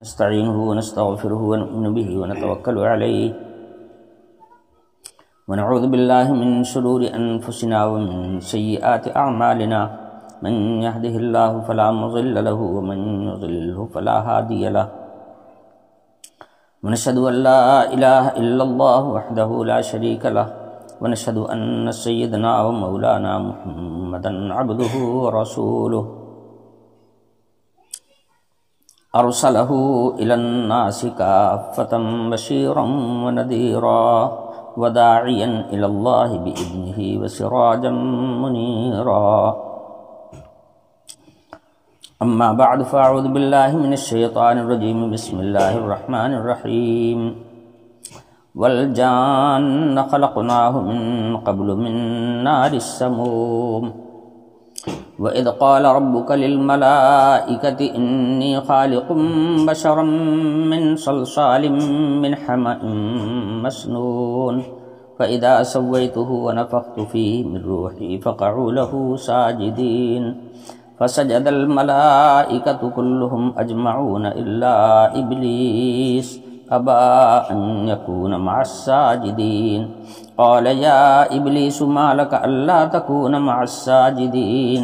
نستعينه ونستغفره ونؤمن به ونتوكل عليه ونعوذ بالله من شرور أنفسنا ومن سيئات أعمالنا من يهده الله فلا مضل له ومن يضلله فلا هادي له ونشهد أن لا إله إلا الله وحده لا شريك له ونشهد أن سيدنا ومولانا محمدا عبده ورسوله أرسله إلى الناس كافة بشيرا ونذيرا وداعيا إلى الله بإذنه وسراجا منيرا أما بعد فأعوذ بالله من الشيطان الرجيم بسم الله الرحمن الرحيم والجان خلقناه من قبل من نار السموم وإذ قال ربك للملائكة إني خالق بشرا من صلصال من حمأ مسنون فإذا سويته ونفخت فيه من روحي فقعوا له ساجدين فسجد الملائكة كلهم أجمعون إلا إبليس أبى أن يكون مع الساجدين قال يا إبليس ما لك ألا تكون مع الساجدين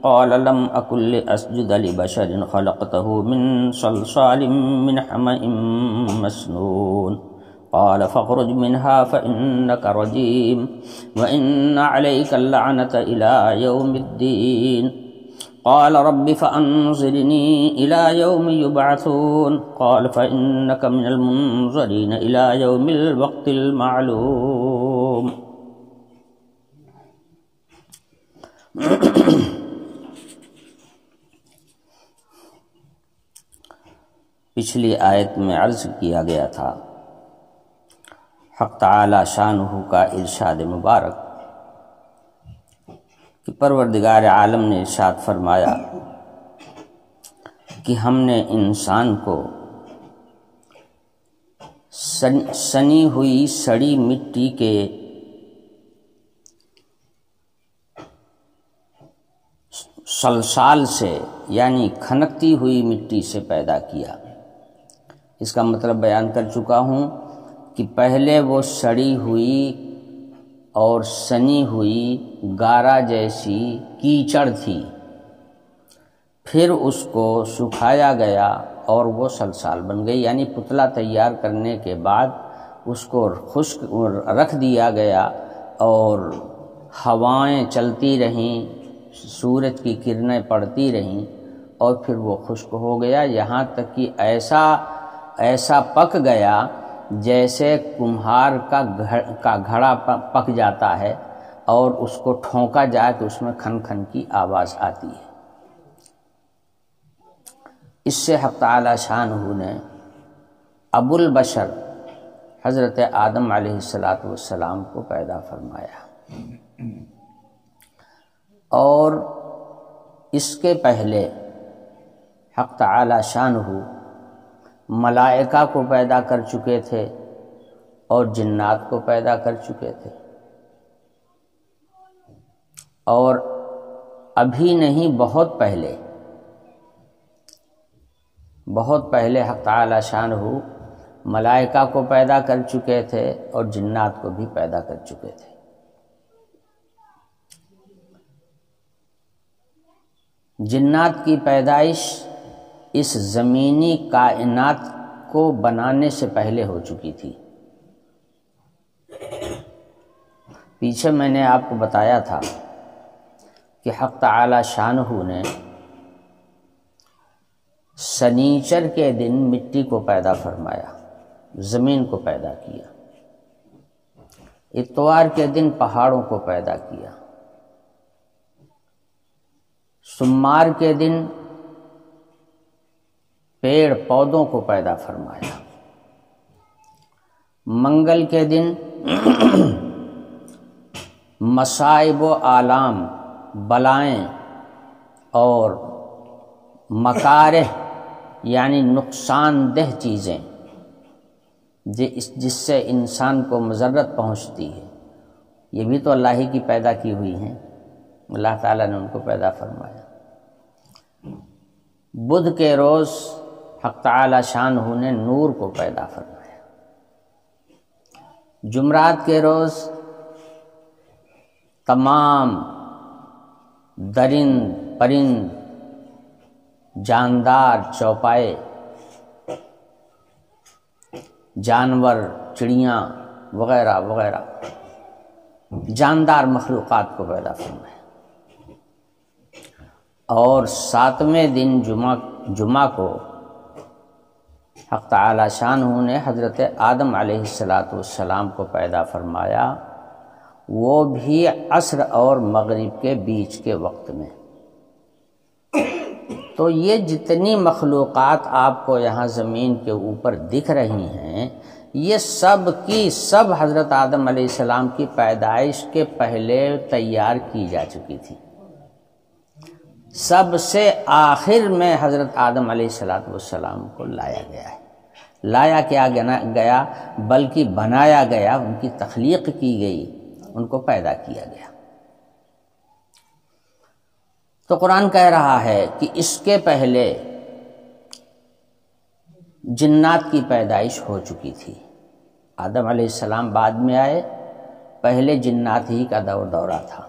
قال لم أكن لأسجد لبشر خلقته من صلصال من حمأ مسنون قال فاخرج منها فإنك رجيم وإن عليك اللعنة إلى يوم الدين قال رب فأنظرني إلى يوم يبعثون قال فإنك من المنظرين إلى يوم الوقت المعلوم پچھلی آیت میں عرض کیا گیا تھا حق تعالی شانہ کا ارشاد مبارک کہ پروردگار عالم نے ارشاد فرمایا کہ ہم نے انسان کو سنی ہوئی سڑی مٹی کے سلسال سے یعنی کھنکتی ہوئی مٹی سے پیدا کیا۔ اس کا مطلب بیان کر چکا ہوں کہ پہلے وہ سڑی ہوئی اور سنی ہوئی گارا جیسی کیچڑ تھی، پھر اس کو سکھایا گیا اور وہ سلسال بن گئی، یعنی پتلا تیار کرنے کے بعد اس کو خشک رکھ دیا گیا اور ہوائیں چلتی رہیں، سورج کی کرنیں پڑتی رہیں اور پھر وہ خشک ہو گیا، یہاں تک کہ ایسا پک گیا جیسے کمہار کا گھڑا پک جاتا ہے اور اس کو ٹھونکا جائے تو اس میں کھن کھن کی آواز آتی ہے۔ اس سے حق تعالی شانہ نے ابو البشر حضرت آدم علیہ السلام کو پیدا فرمایا، اور اس کے پہلے حق تعالی شانہ ملائکہ کو پیدا کر چکے تھے اور جنات کو پیدا کر چکے تھے، اور ابھی نہیں بہت پہلے حق تعالی شانہ ملائکہ کو پیدا کر چکے تھے اور جنات کو بھی پیدا کر چکے تھے۔ جنات کی پیدائش اس زمینی کائنات کو بنانے سے پہلے ہو چکی تھی۔ پیچھے میں نے آپ کو بتایا تھا کہ حق تعالی شانہ نے سنیچر کے دن مٹی کو پیدا فرمایا، زمین کو پیدا کیا، اتوار کے دن پہاڑوں کو پیدا کیا، سمار کے دن پیڑ پودوں کو پیدا فرمایا، منگل کے دن مصائب و آلام، بلائیں اور مکارہ یعنی نقصان دہ چیزیں جس سے انسان کو مضرت پہنچتی ہے، یہ بھی تو اللہ ہی کی پیدا کی ہوئی ہیں، اللہ تعالیٰ نے ان کو پیدا فرمایا۔ بدھ کے روز حق تعالی شانہ نے نور کو پیدا فرمایا۔ جمعرات کے روز تمام درند پرند جاندار چوپائے جانور چڑیاں وغیرہ وغیرہ جاندار مخلوقات کو پیدا فرمایا، اور 7ویں دن جمعہ کو حق تعالی شانہ نے حضرت آدم علیہ السلام کو پیدا فرمایا، وہ بھی عصر اور مغرب کے بیچ کے وقت میں۔ تو یہ جتنی مخلوقات آپ کو یہاں زمین کے اوپر دکھ رہی ہیں، یہ سب کی سب حضرت آدم علیہ السلام کی پیدائش کے پہلے تیار کی جا چکی تھی۔ سب سے آخر میں حضرت آدم علیہ السلام کو لایا گیا ہے۔ لایا کیا گیا بلکہ بنایا گیا، ان کی تخلیق کی گئی، ان کو پیدا کیا گیا۔ تو قرآن کہہ رہا ہے کہ اس کے پہلے جنات کی پیدائش ہو چکی تھی۔ آدم علیہ السلام بعد میں آئے، پہلے جنات ہی کا دورہ تھا۔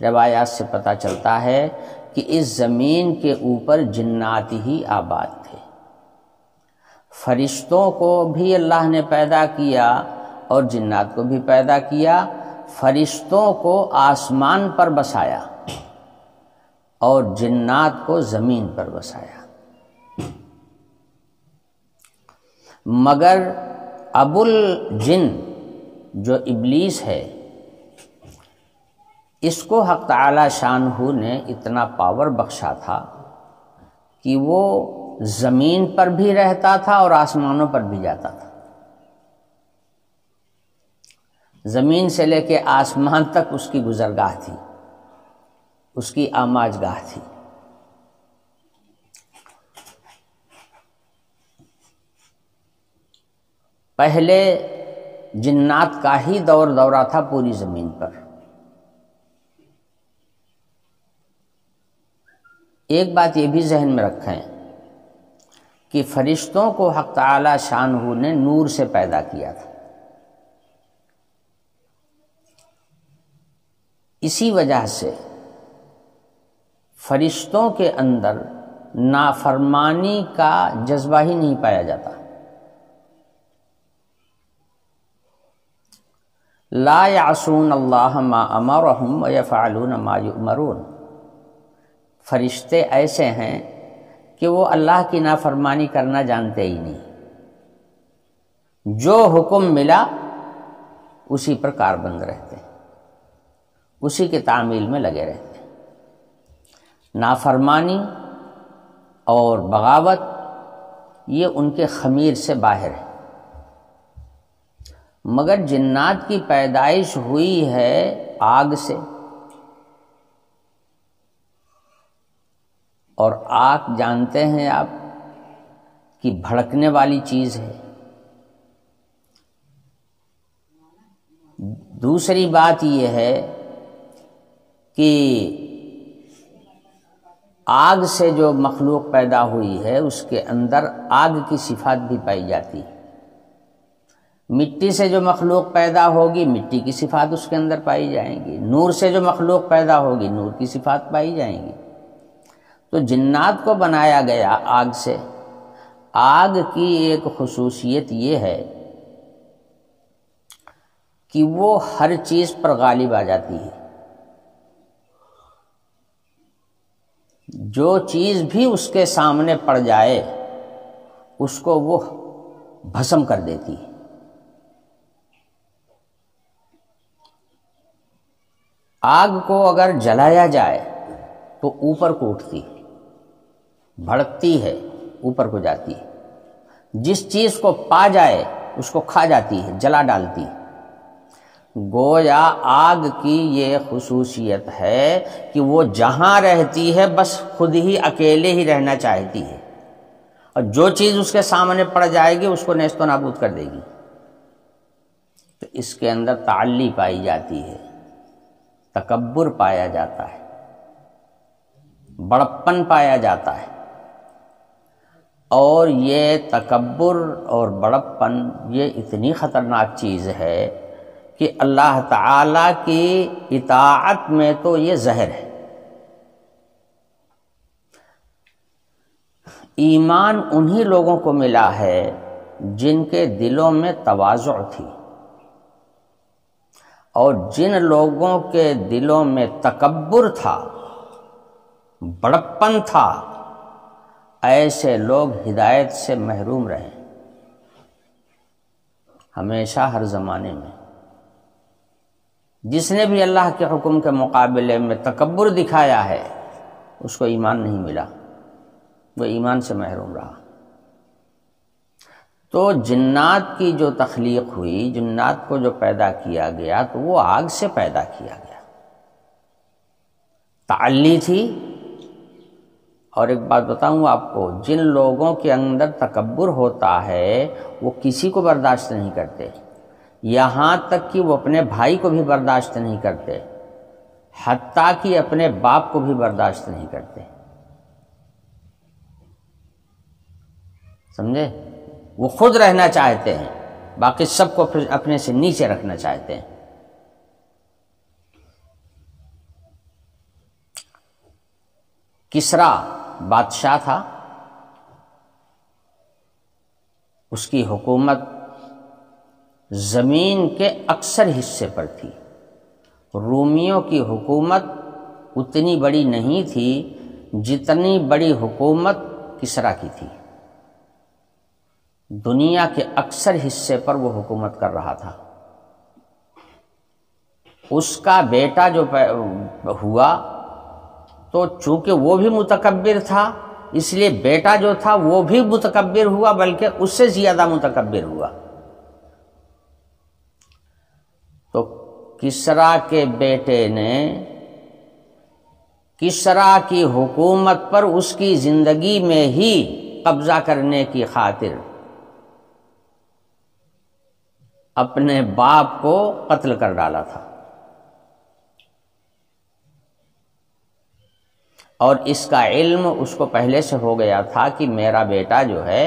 روایات سے پتہ چلتا ہے کہ اس زمین کے اوپر جنات ہی آباد تھے۔ فرشتوں کو بھی اللہ نے پیدا کیا اور جنات کو بھی پیدا کیا۔ فرشتوں کو آسمان پر بسایا اور جنات کو زمین پر بسایا، مگر ابو الجن جو ابلیس ہے، اس کو حق تعالی شانہ نے اتنا پاور بخشا تھا کہ وہ زمین پر بھی رہتا تھا اور آسمانوں پر بھی جاتا تھا۔ زمین سے لے کے آسمان تک اس کی گزرگاہ تھی، اس کی آماج گاہ تھی۔ پہلے جنات کا ہی دورہ تھا پوری زمین پر۔ ایک بات یہ بھی ذہن میں رکھیں کہ فرشتوں کو حق تعالی شانہ نے نور سے پیدا کیا تھا۔ اسی وجہ سے فرشتوں کے اندر نافرمانی کا جذبہ ہی نہیں پایا جاتا۔ لا یعصون اللہ ما امرہم ویفعلون ما یؤمرون۔ فرشتے ایسے ہیں کہ وہ اللہ کی نافرمانی کرنا جانتے ہی نہیں، جو حکم ملا اسی پر کاربند رہتے ہیں، اسی کے تعمیل میں لگے رہتے ہیں۔ نافرمانی اور بغاوت یہ ان کے خمیر سے باہر ہے۔ مگر جنات کی پیدائش ہوئی ہے آگ سے، اور آگ جانتے ہیں آپ کہ بھڑکنے والی چیز ہے۔ دوسری بات یہ ہے کہ آگ سے جو مخلوق پیدا ہوئی ہے اس کے اندر آگ کی صفات بھی پائی جاتی ہے۔ مٹی سے جو مخلوق پیدا ہوگی مٹی کی صفات اس کے اندر پائی جائیں گی، نور سے جو مخلوق پیدا ہوگی نور کی صفات پائی جائیں گی۔ تو جنات کو بنایا گیا آگ سے۔ آگ کی ایک خصوصیت یہ ہے کہ وہ ہر چیز پر غالب آ جاتی ہے، جو چیز بھی اس کے سامنے پڑ جائے اس کو وہ بھسم کر دیتی ہے۔ آگ کو اگر جلایا جائے تو اوپر کو اٹھتی ہے، بھڑکتی ہے، اوپر کو جاتی ہے۔ جس چیز کو پا جائے اس کو کھا جاتی ہے، جلا ڈالتی ہے۔ گویا آگ کی یہ خصوصیت ہے کہ وہ جہاں رہتی ہے بس خود ہی اکیلے ہی رہنا چاہتی ہے، اور جو چیز اس کے سامنے پڑ جائے گی اس کو نیست و نابود کر دے گی۔ تو اس کے اندر تعلی پائی جاتی ہے، تکبر پایا جاتا ہے، بڑپن پایا جاتا ہے۔ اور یہ تکبر اور بڑپن یہ اتنی خطرناک چیز ہے کہ اللہ تعالی کی اطاعت میں تو یہ زہر ہے۔ ایمان انہی لوگوں کو ملا ہے جن کے دلوں میں تواضع تھی، اور جن لوگوں کے دلوں میں تکبر تھا، بڑپن تھا، ایسے لوگ ہدایت سے محروم رہے ہمیشہ ہر زمانے میں۔ جس نے بھی اللہ کے حکم کے مقابلے میں تکبر دکھایا ہے اس کو ایمان نہیں ملا، وہ ایمان سے محروم رہا۔ تو جنات کی جو تخلیق ہوئی، جنات کو جو پیدا کیا گیا تو وہ آگ سے پیدا کیا گیا، تعلی تھی۔ اور ایک بات بتاؤں آپ کو، جن لوگوں کے اندر تکبر ہوتا ہے وہ کسی کو برداشت نہیں کرتے، یہاں تک کہ وہ اپنے بھائی کو بھی برداشت نہیں کرتے، حتیٰ کہ اپنے باپ کو بھی برداشت نہیں کرتے، سمجھے؟ وہ خود رہنا چاہتے ہیں، باقی سب کو پھر اپنے سے نیچے رکھنا چاہتے ہیں۔ کسریٰ بادشاہ تھا، اس کی حکومت زمین کے اکثر حصے پر تھی۔ رومیوں کی حکومت اتنی بڑی نہیں تھی جتنی بڑی حکومت کسریٰ کی تھی، دنیا کے اکثر حصے پر وہ حکومت کر رہا تھا۔ اس کا بیٹا جو ہوا تو چونکہ وہ بھی متکبر تھا، اس لیے بیٹا جو تھا وہ بھی متکبر ہوا، بلکہ اس سے زیادہ متکبر ہوا۔ تو کسریٰ کے بیٹے نے کسریٰ کی حکومت پر اس کی زندگی میں ہی قبضہ کرنے کی خاطر اپنے باپ کو قتل کر ڈالا تھا، اور اس کا علم اس کو پہلے سے ہو گیا تھا کہ میرا بیٹا جو ہے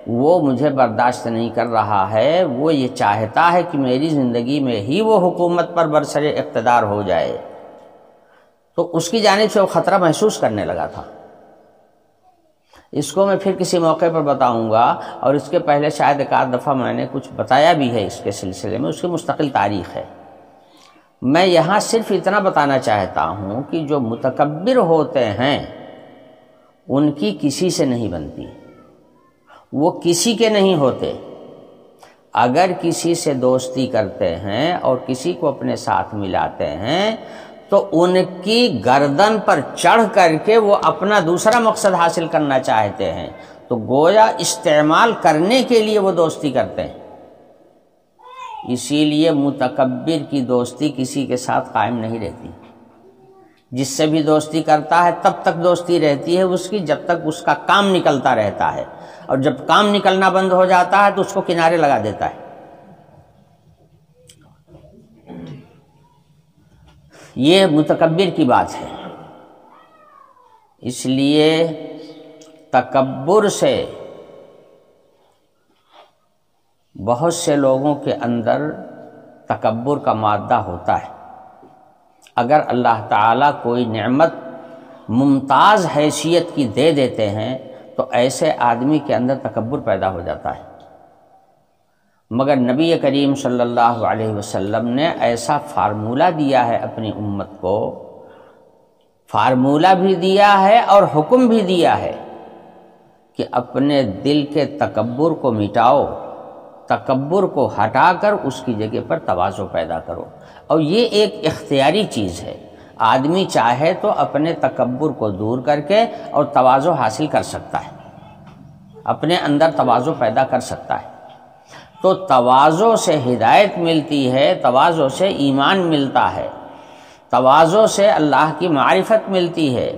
وہ مجھے برداشت نہیں کر رہا ہے، وہ یہ چاہتا ہے کہ میری زندگی میں ہی وہ حکومت پر برسر اقتدار ہو جائے، تو اس کی جانب سے وہ خطرہ محسوس کرنے لگا تھا۔ اس کو میں پھر کسی موقع پر بتاؤں گا، اور اس کے پہلے شاید ایک آدھ دفعہ میں نے کچھ بتایا بھی ہے اس کے سلسلے میں، اس کی مستقل تاریخ ہے۔ میں یہاں صرف اتنا بتانا چاہتا ہوں کہ جو متکبر ہوتے ہیں ان کی کسی سے نہیں بنتی، وہ کسی کے نہیں ہوتے۔ اگر کسی سے دوستی کرتے ہیں اور کسی کو اپنے ساتھ ملاتے ہیں تو ان کی گردن پر چڑھ کر کے وہ اپنا دوسرا مقصد حاصل کرنا چاہتے ہیں، تو گویا استعمال کرنے کے لیے وہ دوستی کرتے ہیں۔ اسی لیے متکبر کی دوستی کسی کے ساتھ قائم نہیں رہتی، جس سے بھی دوستی کرتا ہے تب تک دوستی رہتی ہے اس کی جب تک اس کا کام نکلتا رہتا ہے، اور جب کام نکلنا بند ہو جاتا ہے تو اس کو کنارے لگا دیتا ہے۔ یہ متکبر کی بات ہے۔ اس لیے تکبر سے بہت سے لوگوں کے اندر تکبر کا مادہ ہوتا ہے۔ اگر اللہ تعالیٰ کوئی نعمت ممتاز حیثیت کی دے دیتے ہیں تو ایسے آدمی کے اندر تکبر پیدا ہو جاتا ہے، مگر نبی کریم صلی اللہ علیہ وسلم نے ایسا فارمولہ دیا ہے اپنی امت کو، فارمولہ بھی دیا ہے اور حکم بھی دیا ہے کہ اپنے دل کے تکبر کو مٹاؤ، تکبر کو ہٹا کر اس کی جگہ پر تواضع پیدا کرو۔ اور یہ ایک اختیاری چیز ہے، آدمی چاہے تو اپنے تکبر کو دور کر کے اور تواضع حاصل کر سکتا ہے، اپنے اندر تواضع پیدا کر سکتا ہے۔ تو تواضع سے ہدایت ملتی ہے، تواضع سے ایمان ملتا ہے، تواضع سے اللہ کی معرفت ملتی ہے،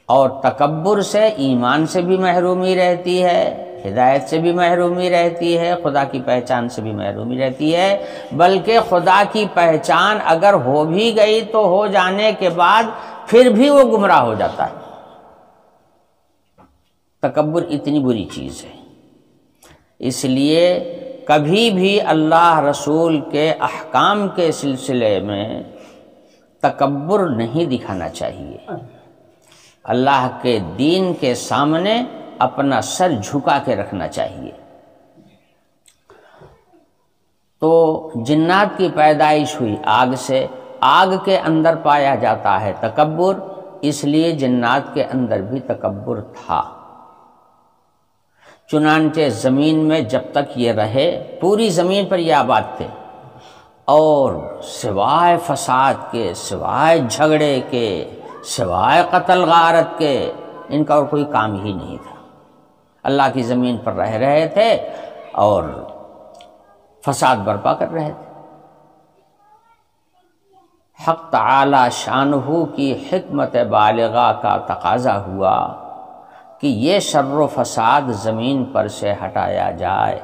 اور تکبر سے ایمان سے بھی محرومی رہتی ہے، ہدایت سے بھی محرومی رہتی ہے، خدا کی پہچان سے بھی محرومی رہتی ہے، بلکہ خدا کی پہچان اگر ہو بھی گئی تو ہو جانے کے بعد پھر بھی وہ گمراہ ہو جاتا ہے۔ تکبر اتنی بری چیز ہے، اس لیے کبھی بھی اللہ رسول کے احکام کے سلسلے میں تکبر نہیں دکھانا چاہیے۔ اللہ کے دین کے سامنے اپنا سر جھکا کے رکھنا چاہیے۔ تو جنات کی پیدائش ہوئی آگ سے، آگ کے اندر پایا جاتا ہے تکبر، اس لیے جنات کے اندر بھی تکبر تھا۔ چنانچہ زمین میں جب تک یہ رہے، پوری زمین پر یہ آباد تھے، اور سوائے فساد کے، سوائے جھگڑے کے، سوائے قتل غارت کے، ان کا اور کوئی کام ہی نہیں تھا۔ اللہ کی زمین پر رہ رہے تھے اور فساد برپا کر رہے تھے۔ حق تعالی شانہ کی حکمت بالغہ کا تقاضا ہوا کہ یہ شر و فساد زمین پر سے ہٹایا جائے،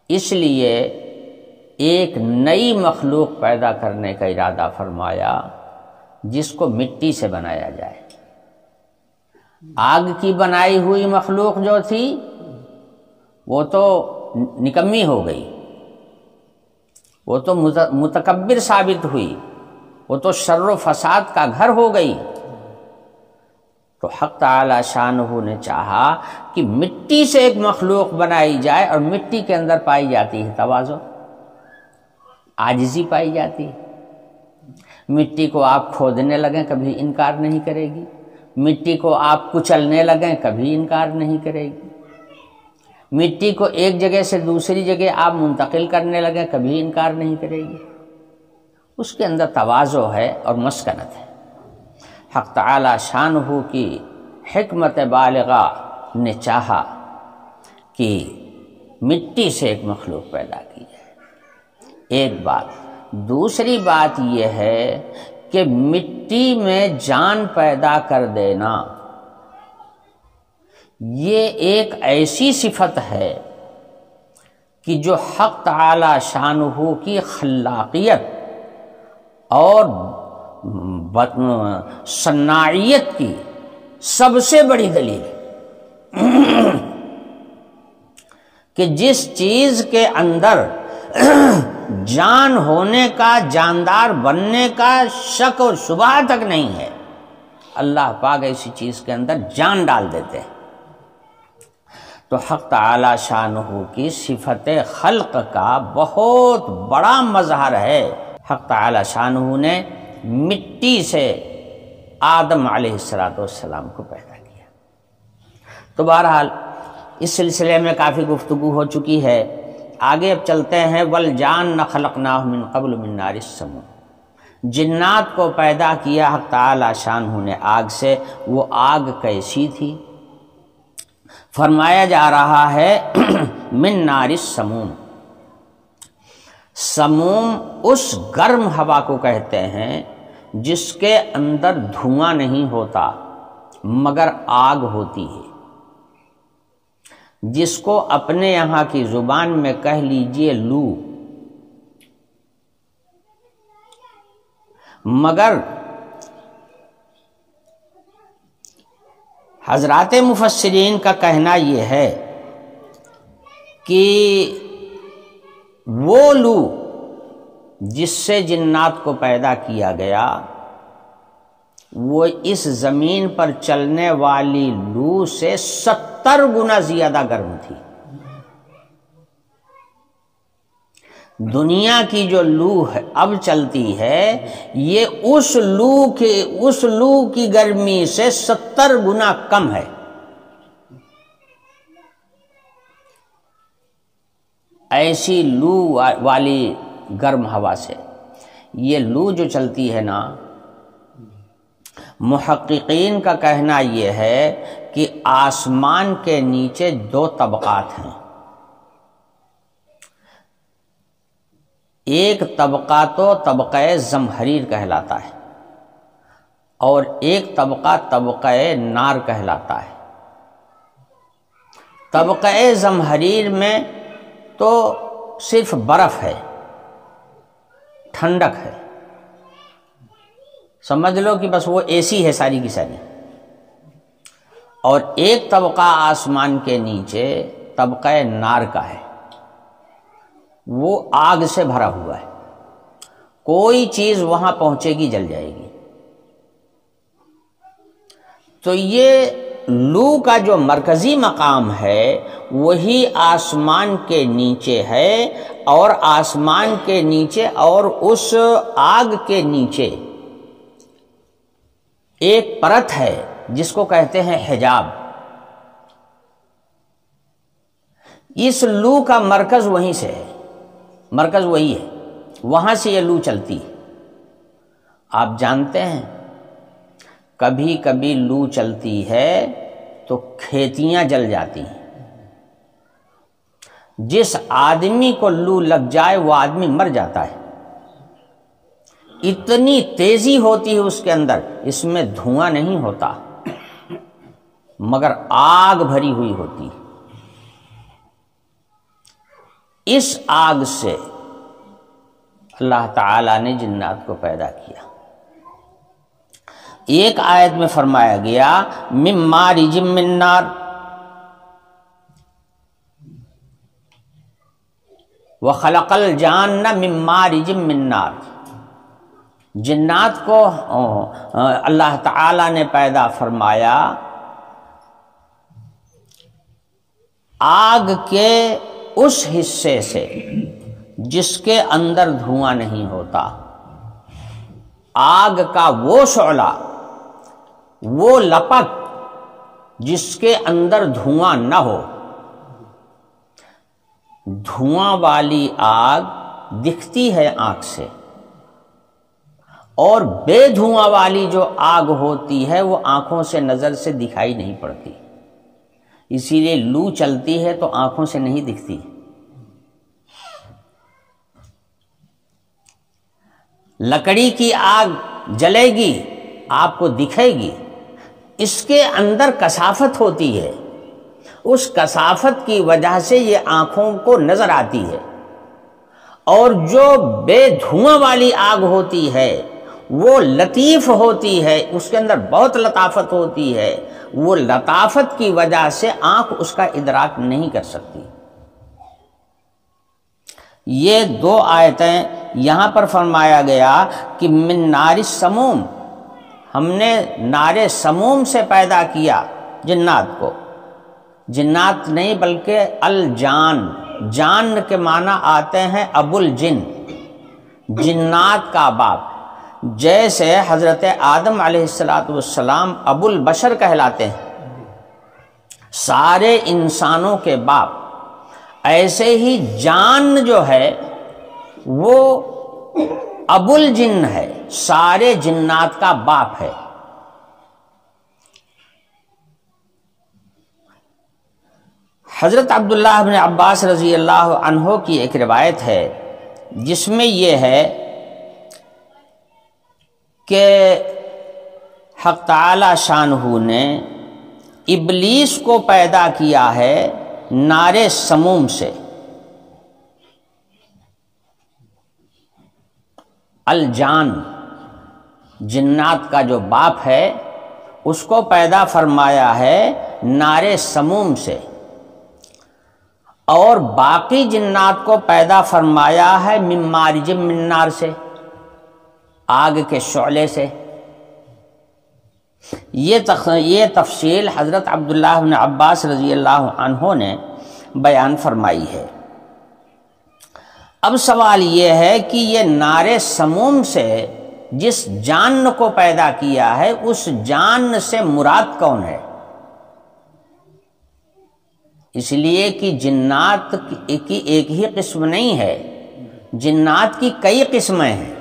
اس لیے ایک نئی مخلوق پیدا کرنے کا ارادہ فرمایا جس کو مٹی سے بنایا جائے۔ آگ کی بنائی ہوئی مخلوق جو تھی وہ تو نکمی ہو گئی، وہ تو متکبر ثابت ہوئی، وہ تو شر و فساد کا گھر ہو گئی۔ تو حق تعالی شانہ نے چاہا کہ مٹی سے ایک مخلوق بنائی جائے، اور مٹی کے اندر پائی جاتی ہے تواضع، عاجزی پائی جاتی ہے۔ مٹی کو آپ کھودنے لگیں کبھی انکار نہیں کرے گی، مٹی کو آپ کچلنے لگیں کبھی انکار نہیں کرے گی، مٹی کو ایک جگہ سے دوسری جگہ آپ منتقل کرنے لگیں کبھی انکار نہیں کرے گی۔ اس کے اندر تواضع ہے اور مسکنت ہے۔ حق تعالی شانہ کی حکمت بالغہ نے چاہا کہ مٹی سے ایک مخلوق پیدا کی جائے، ایک بات۔ دوسری بات یہ ہے کہ مٹی میں جان پیدا کر دینا یہ ایک ایسی صفت ہے کہ جو حق تعالی شانہ کی خلاقیت اور صناعیت کی سب سے بڑی دلیل ہے کہ جس چیز کے اندر جان ہونے کا، جاندار بننے کا شک اور شبہ تک نہیں ہے، اللہ پاک ایسی چیز کے اندر جان ڈال دیتے ہیں۔ تو حق تعالی شانہ کی صفت خلق کا بہت بڑا مظہر ہے۔ حق تعالی شانہ نے مٹی سے آدم علیہ السلام کو پیدا کیا۔ تو بہرحال اس سلسلے میں کافی گفتگو ہو چکی ہے، آگے اب چلتے ہیں۔ والجان خلقناہ من قبل من نار السموم، جنات کو پیدا کیا حق تعالی شانہ نے آگ سے۔ وہ آگ کیسی تھی؟ فرمایا جا رہا ہے من نار السموم۔ سموم اس گرم ہوا کو کہتے ہیں جس کے اندر دھواں نہیں ہوتا مگر آگ ہوتی ہے، جس کو اپنے یہاں کی زبان میں کہہ لیجئے لو۔ مگر حضرات مفسرین کا کہنا یہ ہے کہ وہ لو جس سے جنات کو پیدا کیا گیا وہ اس زمین پر چلنے والی لو سے 70 گنا زیادہ گرم تھی۔ دنیا کی جو لو ہے اب چلتی ہے یہ اس لو کی گرمی سے 70 گنا کم ہے۔ ایسی لو والی گرم ہوا سے یہ لو جو چلتی ہے نا، محققین کا کہنا یہ ہے کہ آسمان کے نیچے 2 طبقات ہیں۔ ایک طبقہ تو طبقہ زمہریر کہلاتا ہے، اور ایک طبقہ طبقہ نار کہلاتا ہے۔ طبقہ زمہریر میں تو صرف برف ہے، ٹھنڈک ہے، سمجھ لو کہ بس وہ اے سی ہے ساری کی ساری۔ اور ایک طبقہ آسمان کے نیچے طبقہ نار کا ہے، وہ آگ سے بھرا ہوا ہے، کوئی چیز وہاں پہنچے گی جل جائے گی۔ تو یہ لو کا جو مرکزی مقام ہے وہی آسمان کے نیچے ہے، اور آسمان کے نیچے اور اس آگ کے نیچے ایک پرت ہے جس کو کہتے ہیں حجاب۔ اس لو کا مرکز وہیں سے ہے، مرکز وہی ہے، وہاں سے یہ لو چلتی ہے۔ آپ جانتے ہیں کبھی کبھی لو چلتی ہے تو کھیتیاں جل جاتی ہیں۔ جس آدمی کو لو لگ جائے وہ آدمی مر جاتا ہے، اتنی تیزی ہوتی ہے اس کے اندر۔ اس میں دھواں نہیں ہوتا مگر آگ بھری ہوئی ہوتی ہے۔ اس آگ سے اللہ تعالی نے جنات کو پیدا کیا۔ ایک آیت میں فرمایا گیا من مارج من نار، وخلق الجان من مارج من نار۔ جنات کو اللہ تعالی نے پیدا فرمایا آگ کے اس حصے سے جس کے اندر دھواں نہیں ہوتا۔ آگ کا وہ شعلہ، وہ لپٹ جس کے اندر دھواں نہ ہو۔ دھواں والی آگ دکھتی ہے آنکھ سے، اور بے دھواں والی جو آگ ہوتی ہے وہ آنکھوں سے نظر سے دکھائی نہیں پڑتی، اسی لیے لو چلتی ہے تو آنکھوں سے نہیں دکھتی۔ لکڑی کی آگ جلے گی آپ کو دکھے گی، اس کے اندر کثافت ہوتی ہے، اس کثافت کی وجہ سے یہ آنکھوں کو نظر آتی ہے۔ اور جو بے دھواں والی آگ ہوتی ہے وہ لطیف ہوتی ہے، اس کے اندر بہت لطافت ہوتی ہے، وہ لطافت کی وجہ سے آنکھ اس کا ادراک نہیں کر سکتی۔ یہ دو آیتیں یہاں پر فرمایا گیا کہ من نار السموم، ہم نے نار سموم سے پیدا کیا جنات کو۔ جنات نہیں بلکہ الجان، جان کے معنی آتے ہیں ابو الجن، جنات کا باپ۔ جیسے حضرت آدم علیہ السلام ابو البشر کہلاتے ہیں، سارے انسانوں کے باپ، ایسے ہی جان جو ہے وہ ابو الجن ہے، سارے جنات کا باپ ہے۔ حضرت عبداللہ بن عباس رضی اللہ عنہ کی ایک روایت ہے جس میں یہ ہے کہ حق تعالی شانہ نے ابلیس کو پیدا کیا ہے نار سموم سے۔ الجان، جنات کا جو باپ ہے، اس کو پیدا فرمایا ہے نار سموم سے، اور باقی جنات کو پیدا فرمایا ہے من مارج من نار سے، آگ کے شعلے سے۔ یہ تفصیل حضرت عبداللہ بن عباس رضی اللہ عنہ نے بیان فرمائی ہے۔ اب سوال یہ ہے کہ یہ نار سموم سے جس جان کو پیدا کیا ہے اس جان سے مراد کون ہے؟ اس لیے کہ جنات کی ایک ہی قسم نہیں ہے، جنات کی کئی قسمیں ہیں۔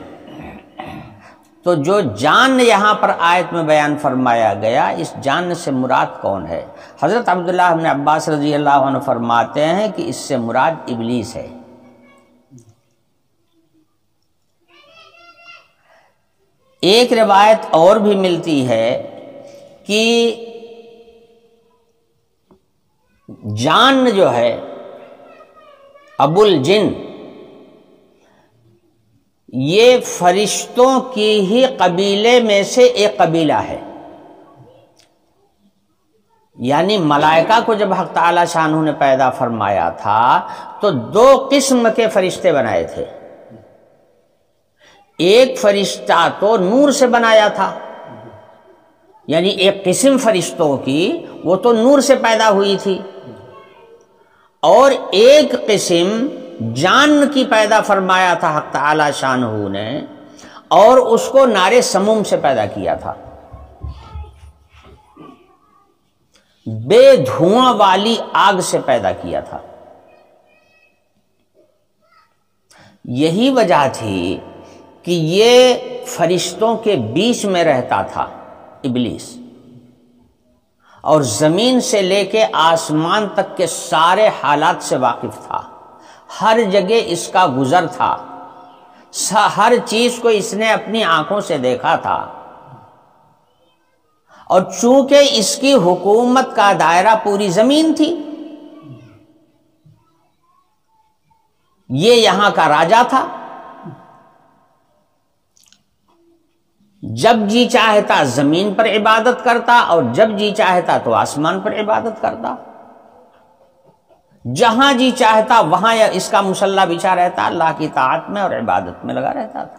تو جو جان یہاں پر آیت میں بیان فرمایا گیا، اس جان سے مراد کون ہے؟ حضرت عبداللہ بن عباس رضی اللہ عنہ فرماتے ہیں کہ اس سے مراد ابلیس ہے۔ ایک روایت اور بھی ملتی ہے کہ جان جو ہے ابو الجن، یہ فرشتوں کی ہی قبیلے میں سے ایک قبیلہ ہے۔ یعنی ملائکہ کو جب حق تعالی شانہ نے پیدا فرمایا تھا تو دو قسم کے فرشتے بنائے تھے. ایک فرشتہ تو نور سے بنایا تھا، یعنی ایک قسم فرشتوں کی وہ تو نور سے پیدا ہوئی تھی، اور ایک قسم جان کی پیدا فرمایا تھا حق تعالی شانہ نے، اور اس کو نار سموم سے پیدا کیا تھا، بے دھواں والی آگ سے پیدا کیا تھا. یہی وجہ تھی کہ یہ فرشتوں کے بیچ میں رہتا تھا ابلیس، اور زمین سے لے کے آسمان تک کے سارے حالات سے واقف تھا، ہر جگہ اس کا گزر تھا، ہر چیز کو اس نے اپنی آنکھوں سے دیکھا تھا. اور چونکہ اس کی حکومت کا دائرہ پوری زمین تھی، یہ یہاں کا راجا تھا، جب جی چاہتا زمین پر عبادت کرتا اور جب جی چاہتا تو آسمان پر عبادت کرتا، جہاں جی چاہتا وہاں اس کا مسلح بچھا رہتا، اللہ کی طاعت میں اور عبادت میں لگا رہتا تھا.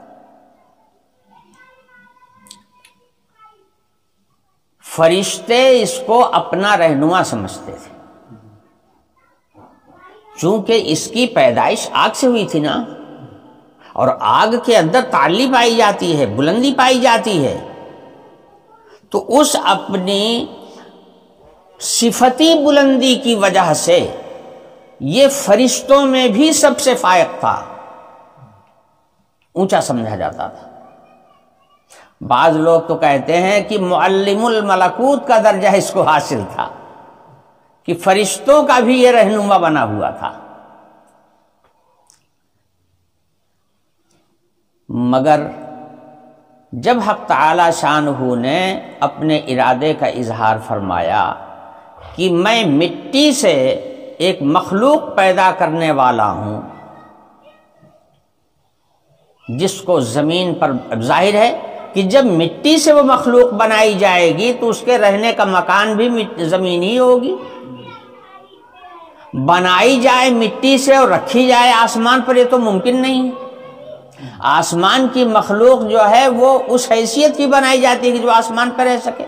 فرشتے اس کو اپنا رہنما سمجھتے تھے، چونکہ اس کی پیدائش آگ سے ہوئی تھی نا، اور آگ کے اندر تعلی پائی جاتی ہے، بلندی پائی جاتی ہے، تو اس اپنی صفتی بلندی کی وجہ سے یہ فرشتوں میں بھی سب سے فائق تھا، اونچا سمجھا جاتا تھا. بعض لوگ تو کہتے ہیں کہ معلم الملکوت کا درجہ اس کو حاصل تھا، کہ فرشتوں کا بھی یہ رہنما بنا ہوا تھا. مگر جب حق تعالی شانہ نے اپنے ارادے کا اظہار فرمایا کہ میں مٹی سے ایک مخلوق پیدا کرنے والا ہوں، جس کو زمین پر ظاہر ہے کہ جب مٹی سے وہ مخلوق بنائی جائے گی تو اس کے رہنے کا مکان بھی زمین ہی ہوگی، بنائی جائے مٹی سے اور رکھی جائے آسمان پر، یہ تو ممکن نہیں ہے. آسمان کی مخلوق جو ہے وہ اس حیثیت کی بنائی جاتی ہے کہ جو آسمان پر رہ سکے،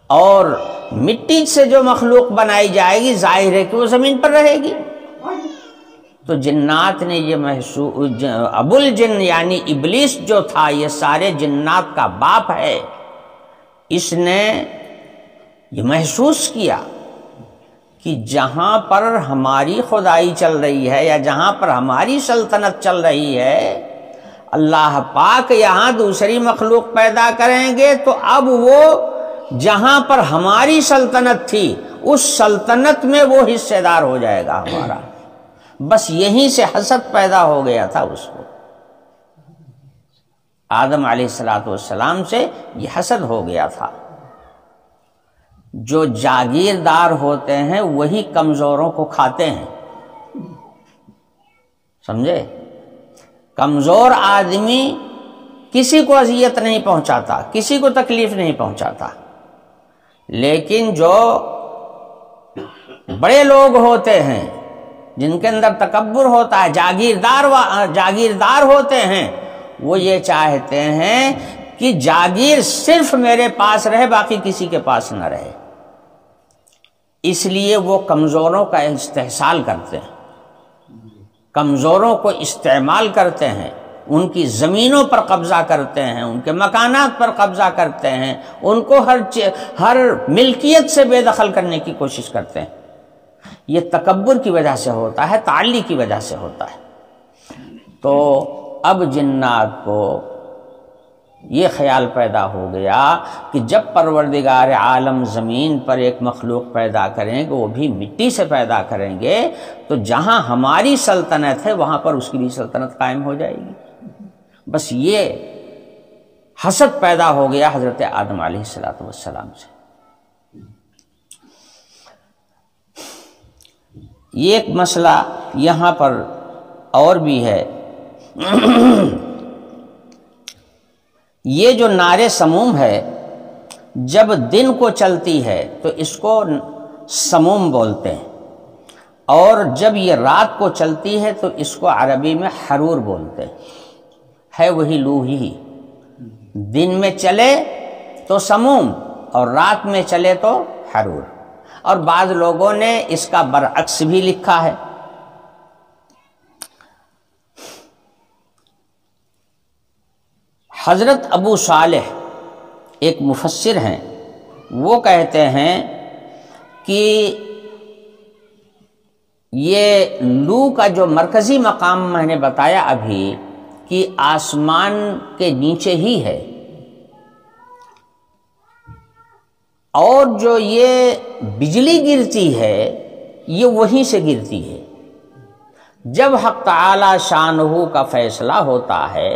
اور مٹی سے جو مخلوق بنائی جائے گی ظاہر ہے کہ وہ زمین پر رہے گی. تو جنات نے یہ محسوس، ابو الجن یعنی ابلیس جو تھا، یہ سارے جنات کا باپ ہے، اس نے یہ محسوس کیا کہ جہاں پر ہماری خدائی چل رہی ہے یا جہاں پر ہماری سلطنت چل رہی ہے، اللہ پاک یہاں دوسری مخلوق پیدا کریں گے تو اب وہ جہاں پر ہماری سلطنت تھی اس سلطنت میں وہ حصے دار ہو جائے گا ہمارا. بس یہیں سے حسد پیدا ہو گیا تھا اس کو، آدم علیہ السلام سے یہ حسد ہو گیا تھا. جو جاگیردار ہوتے ہیں وہی کمزوروں کو کھاتے ہیں، سمجھے؟ کمزور آدمی کسی کو اذیت نہیں پہنچاتا، کسی کو تکلیف نہیں پہنچاتا، لیکن جو بڑے لوگ ہوتے ہیں جن کے اندر تکبر ہوتا ہے، جاگیردار ہوتے ہیں، وہ یہ چاہتے ہیں کہ جاگیر صرف میرے پاس رہے، باقی کسی کے پاس نہ رہے. اس لیے وہ کمزوروں کا استحصال کرتے ہیں، کمزوروں کو استعمال کرتے ہیں، ان کی زمینوں پر قبضہ کرتے ہیں، ان کے مکانات پر قبضہ کرتے ہیں، ان کو ہر ملکیت سے بے دخل کرنے کی کوشش کرتے ہیں. یہ تکبر کی وجہ سے ہوتا ہے، تعلی کی وجہ سے ہوتا ہے. تو اب جنات کو یہ خیال پیدا ہو گیا کہ جب پروردگار عالم زمین پر ایک مخلوق پیدا کریں گے، وہ بھی مٹی سے پیدا کریں گے، تو جہاں ہماری سلطنت ہے وہاں پر اس کی بھی سلطنت قائم ہو جائے گی. بس یہ حسد پیدا ہو گیا حضرت آدم علیہ السلام سے. یہ ایک مسئلہ یہاں پر اور بھی ہے. یہ جو نار سموم ہے، جب دن کو چلتی ہے تو اس کو سموم بولتے ہیں، اور جب یہ رات کو چلتی ہے تو اس کو عربی میں حرور بولتے ہیں، ہے وہی لو ہی۔ دن میں چلے تو سموم اور رات میں چلے تو حرور، اور بعض لوگوں نے اس کا برعکس بھی لکھا ہے۔ حضرت ابو صالح ایک مفسر ہیں، وہ کہتے ہیں کہ یہ لو کا جو مرکزی مقام میں نے بتایا ابھی کہ آسمان کے نیچے ہی ہے، اور جو یہ بجلی گرتی ہے یہ وہیں سے گرتی ہے۔ جب حق تعالی شانہ کا فیصلہ ہوتا ہے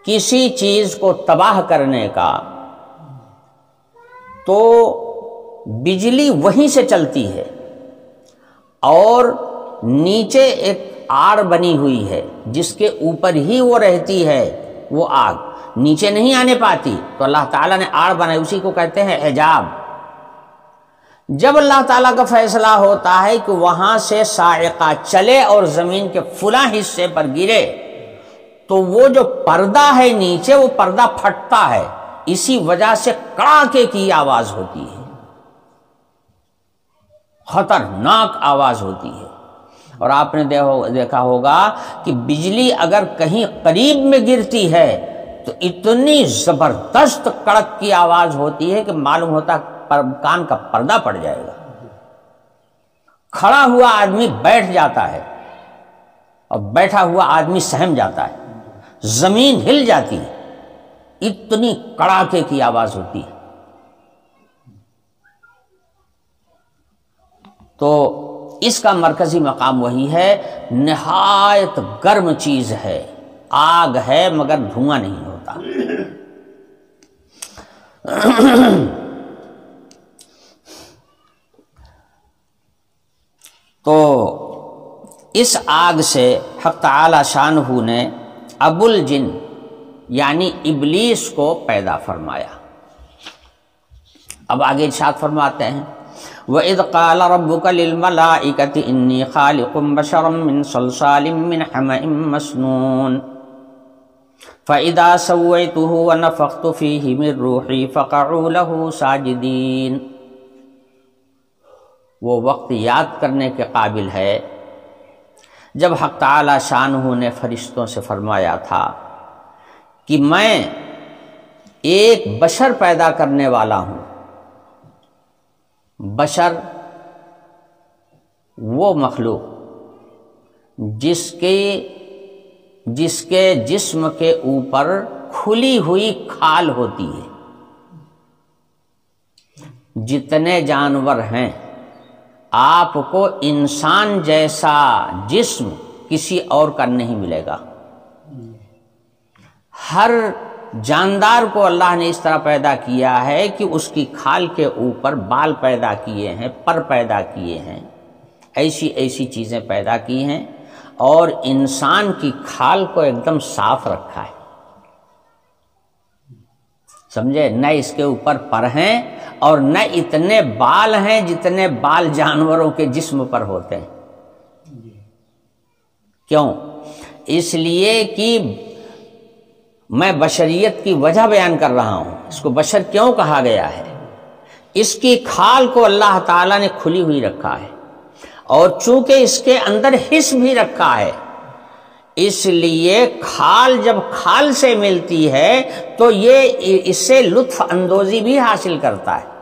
کسی چیز کو تباہ کرنے کا تو بجلی وہیں سے چلتی ہے، اور نیچے ایک آڑ بنی ہوئی ہے جس کے اوپر ہی وہ رہتی ہے، وہ آگ نیچے نہیں آنے پاتی، تو اللہ تعالیٰ نے آڑ بنائی، اسی کو کہتے ہیں حجاب۔ جب اللہ تعالیٰ کا فیصلہ ہوتا ہے کہ وہاں سے صاعقہ چلے اور زمین کے فلاں حصے پر گرے، تو وہ جو پردہ ہے نیچے وہ پردہ پھٹتا ہے، اسی وجہ سے کڑاکے کی آواز ہوتی ہے، خطرناک آواز ہوتی ہے۔ اور آپ نے دیکھا ہوگا کہ بجلی اگر کہیں قریب میں گرتی ہے تو اتنی زبردست کڑک کی آواز ہوتی ہے کہ معلوم ہوتا کان کا پردہ پڑ جائے گا، کھڑا ہوا آدمی بیٹھ جاتا ہے اور بیٹھا ہوا آدمی سہم جاتا ہے، زمین ہل جاتی ہے، اتنی کڑاکے کی آواز ہوتی ہے۔ تو اس کا مرکزی مقام وہی ہے، نہایت گرم چیز ہے، آگ ہے مگر دھواں نہیں ہوتا۔ تو اس آگ سے حق تعالی شانہ نے ابو الجن یعنی ابلیس کو پیدا فرمایا۔ اب آگے ارشاد فرماتے ہیں وَإِذْ قَالَ رَبُّكَ لِلْمَلَائِكَةِ إِنِّي خَالِقٌ بَشَرًا مِّن صَلْصَالٍ مِّنْ حَمَإٍ مَّسْنُونٍ فَإِذَا سَوَّيْتُهُ وَنَفَخْتُ فِيهِ مِن رُّوحِي فَقَعُوا لَهُ سَاجِدِينَ۔ وہ وقت یاد کرنے کے قابل ہے جب حق تعالی شانہ نے فرشتوں سے فرمایا تھا کہ میں ایک بشر پیدا کرنے والا ہوں۔ بشر وہ مخلوق جس کے جسم کے اوپر کھلی ہوئی کھال ہوتی ہے۔ جتنے جانور ہیں آپ کو انسان جیسا جسم کسی اور کا نہیں ملے گا۔ ہر جاندار کو اللہ نے اس طرح پیدا کیا ہے کہ اس کی کھال کے اوپر بال پیدا کیے ہیں، پر پیدا کیے ہیں، ایسی ایسی چیزیں پیدا کی ہیں، اور انسان کی کھال کو ایک دم صاف رکھا ہے، سمجھے؟ نہ اس کے اوپر پر ہیں اور نہ اتنے بال ہیں جتنے بال جانوروں کے جسم پر ہوتے ہیں۔ کیوں؟ اس لیے کہ میں بشریت کی وجہ بیان کر رہا ہوں، اس کو بشر کیوں کہا گیا ہے۔ اس کی کھال کو اللہ تعالیٰ نے کھلی ہوئی رکھا ہے، اور چونکہ اس کے اندر حس بھی رکھا ہے، اس لیے کھال جب کھال سے ملتی ہے تو یہ اس سے لطف اندوزی بھی حاصل کرتا ہے۔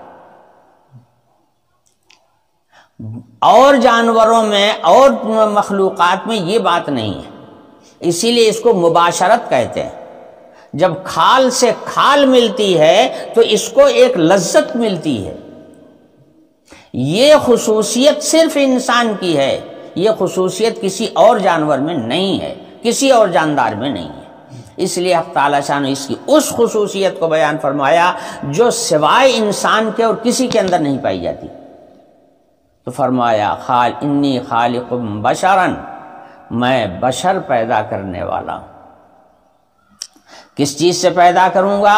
اور جانوروں میں اور مخلوقات میں یہ بات نہیں ہے، اسی لیے اس کو مباشرت کہتے ہیں۔ جب کھال سے کھال ملتی ہے تو اس کو ایک لذت ملتی ہے۔ یہ خصوصیت صرف انسان کی ہے، یہ خصوصیت کسی اور جانور میں نہیں ہے، کسی اور جاندار میں نہیں ہے۔ اس لیے حق تعالی شاہ نے اس کی اس خصوصیت کو بیان فرمایا جو سوائے انسان کے اور کسی کے اندر نہیں پائی جاتی۔ تو فرمایا انی خالق بشرا، میں بشر پیدا کرنے والا ہوں۔ کس چیز سے پیدا کروں گا؟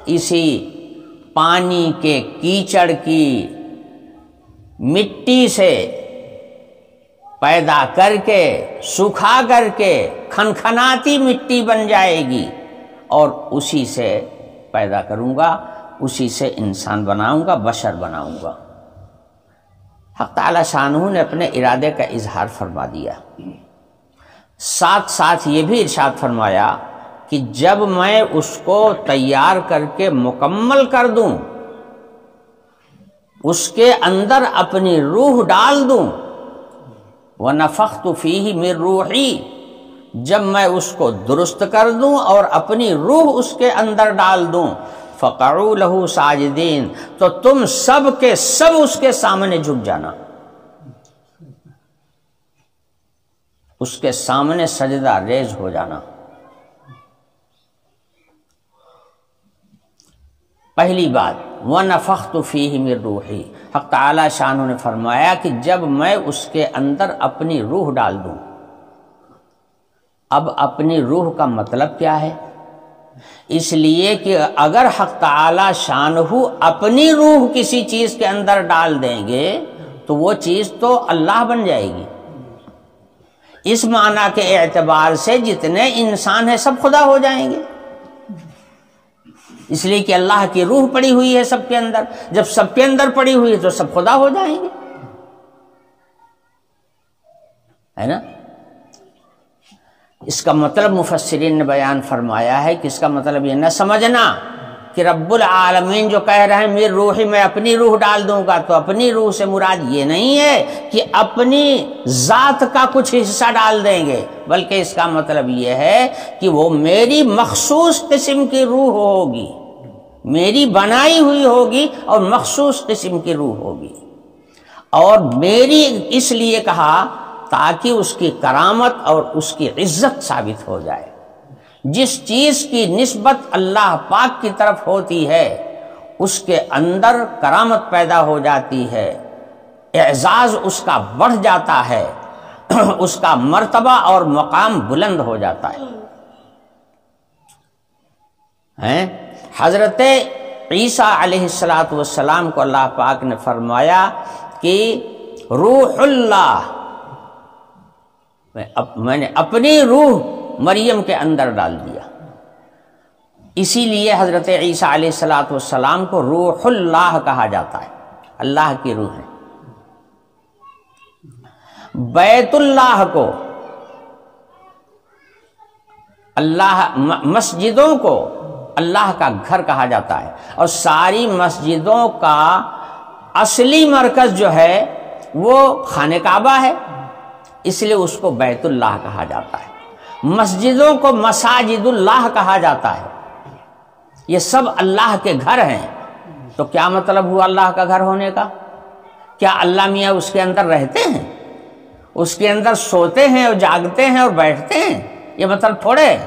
اسی پانی کے کیچڑ کی مٹی سے پیدا کر کے سکھا کر کے کھنکھناتی مٹی بن جائے گی، اور اسی سے پیدا کروں گا، اسی سے انسان بناؤں گا، بشر بناؤں گا۔ حق تعالی شانہ نے اپنے ارادے کا اظہار فرما دیا، ساتھ ساتھ یہ بھی ارشاد فرمایا کہ جب میں اس کو تیار کر کے مکمل کر دوں، اس کے اندر اپنی روح ڈال دوں، وَنَفَخْتُ فِيهِ مِن رُوحِي، جب میں اس کو درست کر دوں اور اپنی روح اس کے اندر ڈال دوں، فَقَعُوا لَهُ سَاجِدِينَ، تو تم سب کے سب اس کے سامنے جھک جانا، اس کے سامنے سجدہ ریز ہو جانا۔ پہلی بات وَنَفَخْتُ فِيهِ مِن رُوحِي، حق تعالی شانہ نے فرمایا کہ جب میں اس کے اندر اپنی روح ڈال دوں۔ اب اپنی روح کا مطلب کیا ہے؟ اس لیے کہ اگر حق تعالی شانہ اپنی روح کسی چیز کے اندر ڈال دیں گے تو وہ چیز تو اللہ بن جائے گی۔ اس معنی کے اعتبار سے جتنے انسان ہیں سب خدا ہو جائیں گے، اس لیے کہ اللہ کی روح پڑی ہوئی ہے سب کے اندر، جب سب کے اندر پڑی ہوئی ہے تو سب خدا ہو جائیں گے، ہے نا؟ اس کا مطلب مفسرین نے بیان فرمایا ہے کہ اس کا مطلب یہ نہ سمجھنا کہ رب العالمین جو کہہ رہے ہیں میری روح میں اپنی روح ڈال دوں گا، تو اپنی روح سے مراد یہ نہیں ہے کہ اپنی ذات کا کچھ حصہ ڈال دیں گے، بلکہ اس کا مطلب یہ ہے کہ وہ میری مخصوص قسم کی روح ہوگی، میری بنائی ہوئی ہوگی اور مخصوص قسم کی روح ہوگی، اور میری اس لیے کہا تاکہ اس کی کرامت اور اس کی عزت ثابت ہو جائے۔ جس چیز کی نسبت اللہ پاک کی طرف ہوتی ہے اس کے اندر کرامت پیدا ہو جاتی ہے، اعزاز اس کا بڑھ جاتا ہے، اس کا مرتبہ اور مقام بلند ہو جاتا ہے۔ حضرت عیسیٰ علیہ السلام کو اللہ پاک نے فرمایا کہ روح اللہ، میں نے اپنی روح مریم کے اندر ڈال دیا، اسی لیے حضرت عیسیٰ علیہ السلام کو روح اللہ کہا جاتا ہے، اللہ کی روح ہے۔ بیت اللہ کو، اللہ مسجدوں کو اللہ کا گھر کہا جاتا ہے، اور ساری مسجدوں کا اصلی مرکز جو ہے وہ خانہ کعبہ ہے، اس لیے اس کو بیت اللہ کہا جاتا ہے۔ مسجدوں کو مساجد اللہ کہا جاتا ہے، یہ سب اللہ کے گھر ہیں۔ تو کیا مطلب ہوا اللہ کا گھر ہونے کا؟ کیا اللہ میاں اس کے اندر رہتے ہیں، اس کے اندر سوتے ہیں اور جاگتے ہیں اور بیٹھتے ہیں؟ یہ مطلب تھوڑے ہے۔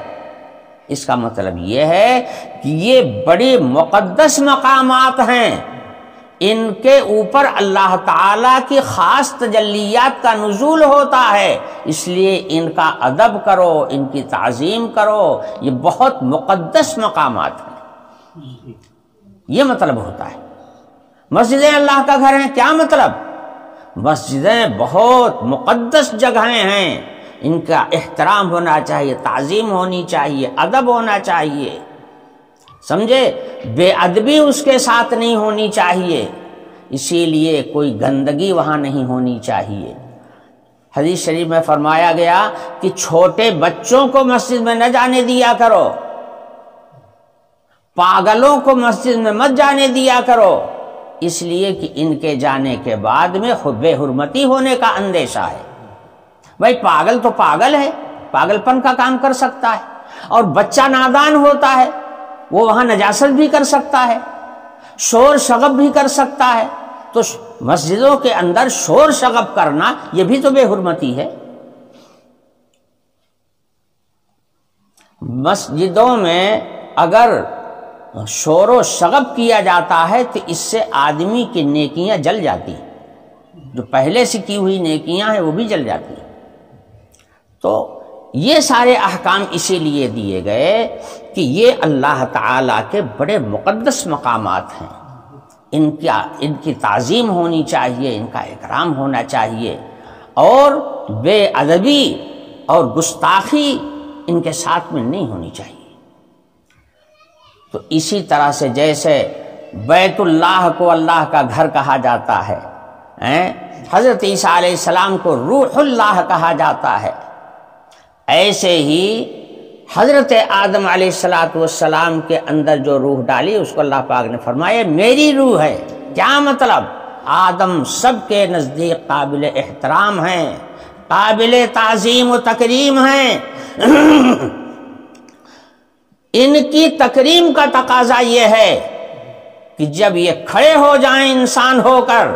اس کا مطلب یہ ہے کہ یہ بڑی مقدس مقامات ہیں، ان کے اوپر اللہ تعالیٰ کی خاص تجلیات کا نزول ہوتا ہے، اس لیے ان کا ادب کرو، ان کی تعظیم کرو، یہ بہت مقدس مقامات ہیں، یہ مطلب ہوتا ہے۔ مسجدیں اللہ کا گھر ہیں، کیا مطلب؟ مسجدیں بہت مقدس جگہیں ہیں، ان کا احترام ہونا چاہیے، تعظیم ہونی چاہیے، ادب ہونا چاہیے، سمجھے؟ بے ادبی اس کے ساتھ نہیں ہونی چاہیے، اسی لیے کوئی گندگی وہاں نہیں ہونی چاہیے۔ حدیث شریف میں فرمایا گیا کہ چھوٹے بچوں کو مسجد میں نہ جانے دیا کرو، پاگلوں کو مسجد میں مت جانے دیا کرو، اس لیے کہ ان کے جانے کے بعد میں بے حرمتی ہونے کا اندیشہ ہے۔ بھائی پاگل تو پاگل ہے، پاگل پن کا کام کر سکتا ہے، اور بچہ نادان ہوتا ہے، وہ وہاں نجاست بھی کر سکتا ہے، شور شغب بھی کر سکتا ہے، تو مسجدوں کے اندر شور شغب کرنا یہ بھی تو بے حرمتی ہے۔ مسجدوں میں اگر شور و شغب کیا جاتا ہے تو اس سے آدمی کی نیکیاں جل جاتی ہیں، جو پہلے سے کی ہوئی نیکیاں ہیں وہ بھی جل جاتی ہیں۔ تو یہ سارے احکام اسی لیے دیے گئے کہ یہ اللہ تعالیٰ کے بڑے مقدس مقامات ہیں، ان کی تعظیم ہونی چاہیے، ان کا اکرام ہونا چاہیے، اور بے ادبی اور گستاخی ان کے ساتھ میں نہیں ہونی چاہیے۔ تو اسی طرح سے جیسے بیت اللہ کو اللہ کا گھر کہا جاتا ہے، حضرت عیسیٰ علیہ السلام کو روح اللہ کہا جاتا ہے، ایسے ہی حضرت آدم علیہ السلام کے اندر جو روح ڈالی اس کو اللہ پاک نے فرمایا میری روح ہے۔ کیا مطلب؟ آدم سب کے نزدیک قابل احترام ہیں، قابل تعظیم و تکریم ہیں۔ ان کی تکریم کا تقاضا یہ ہے کہ جب یہ کھڑے ہو جائیں انسان ہو کر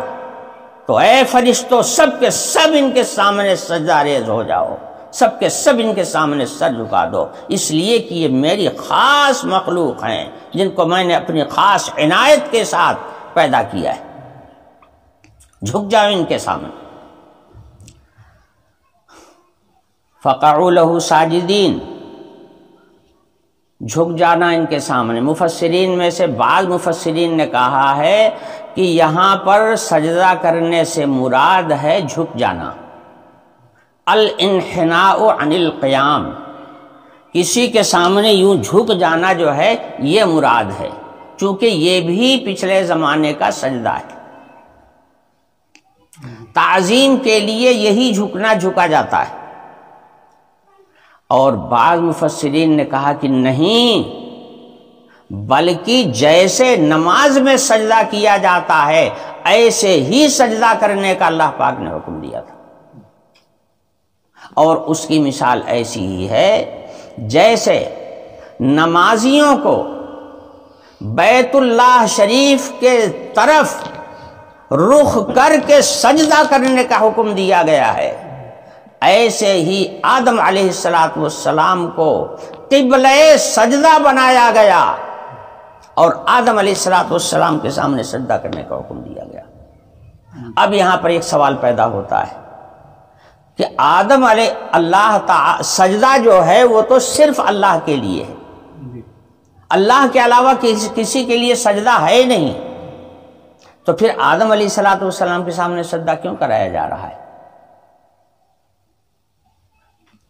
تو اے فرشتوں سب کے سب ان کے سامنے سجدہ ریز ہو جاؤ، سب کے سب ان کے سامنے سر جھکا دو، اس لیے کہ یہ میری خاص مخلوق ہیں جن کو میں نے اپنی خاص عنایت کے ساتھ پیدا کیا ہے، جھک جاؤ ان کے سامنے۔ فقعوا لہ ساجدین، جھک جانا ان کے سامنے۔ مفسرین میں سے بعض مفسرین نے کہا ہے کہ یہاں پر سجدہ کرنے سے مراد ہے جھک جانا، الانحناء عن القیام، کسی کے سامنے یوں جھک جانا جو ہے یہ مراد ہے، چونکہ یہ بھی پچھلے زمانے کا سجدہ ہے۔ تعظیم کے لیے یہی جھکنا جھکا جاتا ہے۔ اور بعض مفسرین نے کہا کہ نہیں، بلکہ جیسے نماز میں سجدہ کیا جاتا ہے ایسے ہی سجدہ کرنے کا اللہ پاک نے حکم دیا تھا، اور اس کی مثال ایسی ہی ہے جیسے نمازیوں کو بیت اللہ شریف کے طرف رخ کر کے سجدہ کرنے کا حکم دیا گیا ہے، ایسے ہی آدم علیہ السلام کو قبلہ سجدہ بنایا گیا اور آدم علیہ السلام کے سامنے سجدہ کرنے کا حکم دیا گیا۔ اب یہاں پر ایک سوال پیدا ہوتا ہے کہ آدم علیہ اللہ تعالی سجدہ جو ہے وہ تو صرف اللہ کے لیے ہے، اللہ کے علاوہ کسی کے لیے سجدہ ہے نہیں، تو پھر آدم علیہ السلام کے سامنے سجدہ کیوں کرایا جا رہا ہے؟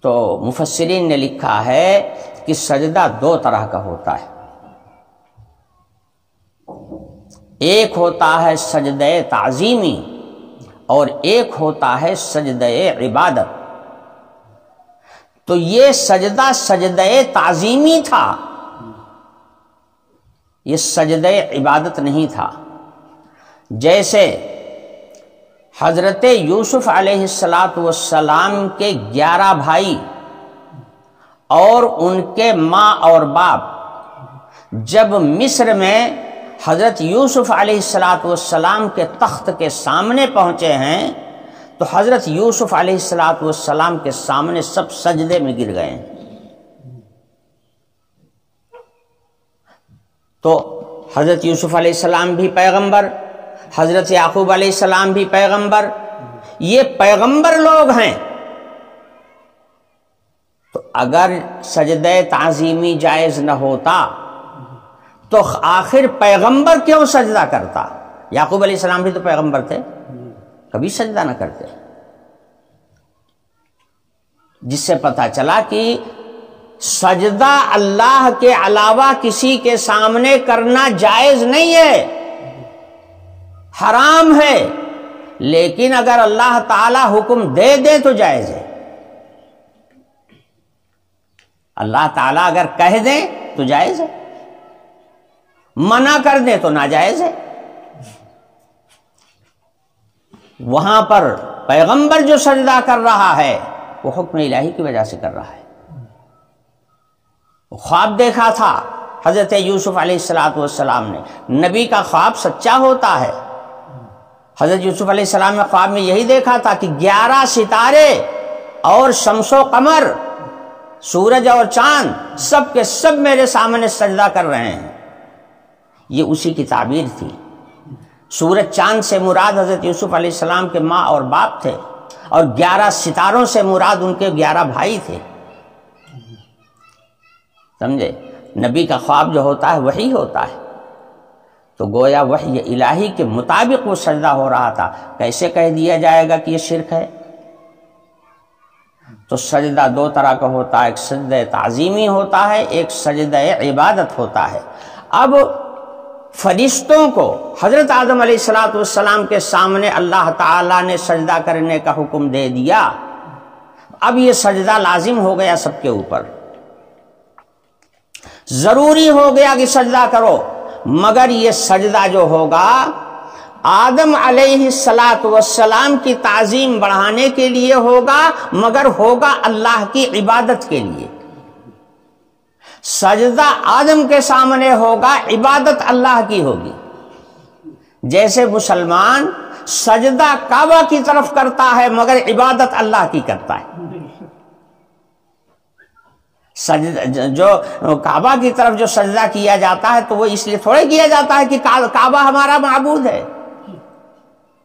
تو مفسرین نے لکھا ہے کہ سجدہ دو طرح کا ہوتا ہے، ایک ہوتا ہے سجدہ تعظیمی اور ایک ہوتا ہے سجدہ عبادت۔ تو یہ سجدہ سجدہ تعظیمی تھا، یہ سجدہ عبادت نہیں تھا۔ جیسے حضرت یوسف علیہ السلام کے 11 بھائی اور ان کے ماں اور باپ جب مصر میں حضرت یوسف علیہ السلام کے تخت کے سامنے پہنچے ہیں تو حضرت یوسف علیہ السلام کے سامنے سب سجدے میں گر گئے ہیں۔ تو حضرت یوسف علیہ السلام بھی پیغمبر، حضرت یعقوب علیہ السلام بھی پیغمبر، یہ پیغمبر لوگ ہیں، تو اگر سجدہ تعظیمی جائز نہ ہوتا تو آخر پیغمبر کیوں سجدہ کرتا؟ یعقوب علیہ السلام بھی تو پیغمبر تھے، کبھی سجدہ نہ کرتے، جس سے پتہ چلا کہ سجدہ اللہ کے علاوہ کسی کے سامنے کرنا جائز نہیں ہے، حرام ہے، لیکن اگر اللہ تعالی حکم دے دے تو جائز ہے، اللہ تعالیٰ اگر کہہ دیں تو جائز ہے، منع کر دیں تو ناجائز ہے۔ وہاں پر پیغمبر جو سجدہ کر رہا ہے وہ حکم الہی کی وجہ سے کر رہا ہے۔ خواب دیکھا تھا حضرت یوسف علیہ السلام نے، نبی کا خواب سچا ہوتا ہے۔ حضرت یوسف علیہ السلام نے خواب میں یہی دیکھا تھا کہ 11 ستارے اور شمس و قمر، سورج اور چاند سب کے سب میرے سامنے سجدہ کر رہے ہیں، یہ اسی کی تعبیر تھی۔ سورج چاند سے مراد حضرت یوسف علیہ السلام کے ماں اور باپ تھے، اور 11 ستاروں سے مراد ان کے 11 بھائی تھے، سمجھے؟ نبی کا خواب جو ہوتا ہے وہی ہوتا ہے، تو گویا وحی الہی کے مطابق وہ سجدہ ہو رہا تھا، کیسے کہہ دیا جائے گا کہ یہ شرک ہے؟ تو سجدہ دو طرح کا ہوتا ہے، ایک سجدہ تعظیمی ہوتا ہے، ایک سجدہ عبادت ہوتا ہے۔ اب فرشتوں کو حضرت آدم علیہ السلام کے سامنے اللہ تعالیٰ نے سجدہ کرنے کا حکم دے دیا، اب یہ سجدہ لازم ہو گیا سب کے اوپر، ضروری ہو گیا کہ سجدہ کرو، مگر یہ سجدہ جو ہوگا آدم علیہ السلام کی تعظیم بڑھانے کے لیے ہوگا، مگر ہوگا اللہ کی عبادت کے لیے۔ سجدہ آدم کے سامنے ہوگا، عبادت اللہ کی ہوگی۔ جیسے مسلمان سجدہ کعبہ کی طرف کرتا ہے مگر عبادت اللہ کی کرتا ہے۔ جو کعبہ کی طرف جو سجدہ کیا جاتا ہے تو وہ اس لیے تھوڑے کیا جاتا ہے کہ کعبہ ہمارا معبود ہے،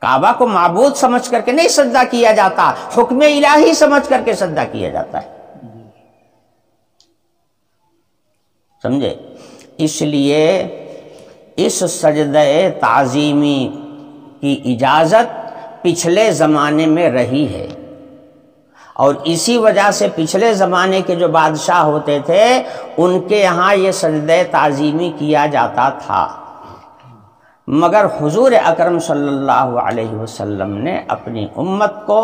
کعبہ کو معبود سمجھ کر کے نہیں سجدہ کیا جاتا، حکم الہی سمجھ کر کے سجدہ کیا جاتا ہے، سمجھے؟ اس لیے اس سجدہ تعظیمی کی اجازت پچھلے زمانے میں رہی ہے، اور اسی وجہ سے پچھلے زمانے کے جو بادشاہ ہوتے تھے ان کے یہاں یہ سجدہ تعظیمی کیا جاتا تھا، مگر حضور اکرم صلی اللہ علیہ وسلم نے اپنی امت کو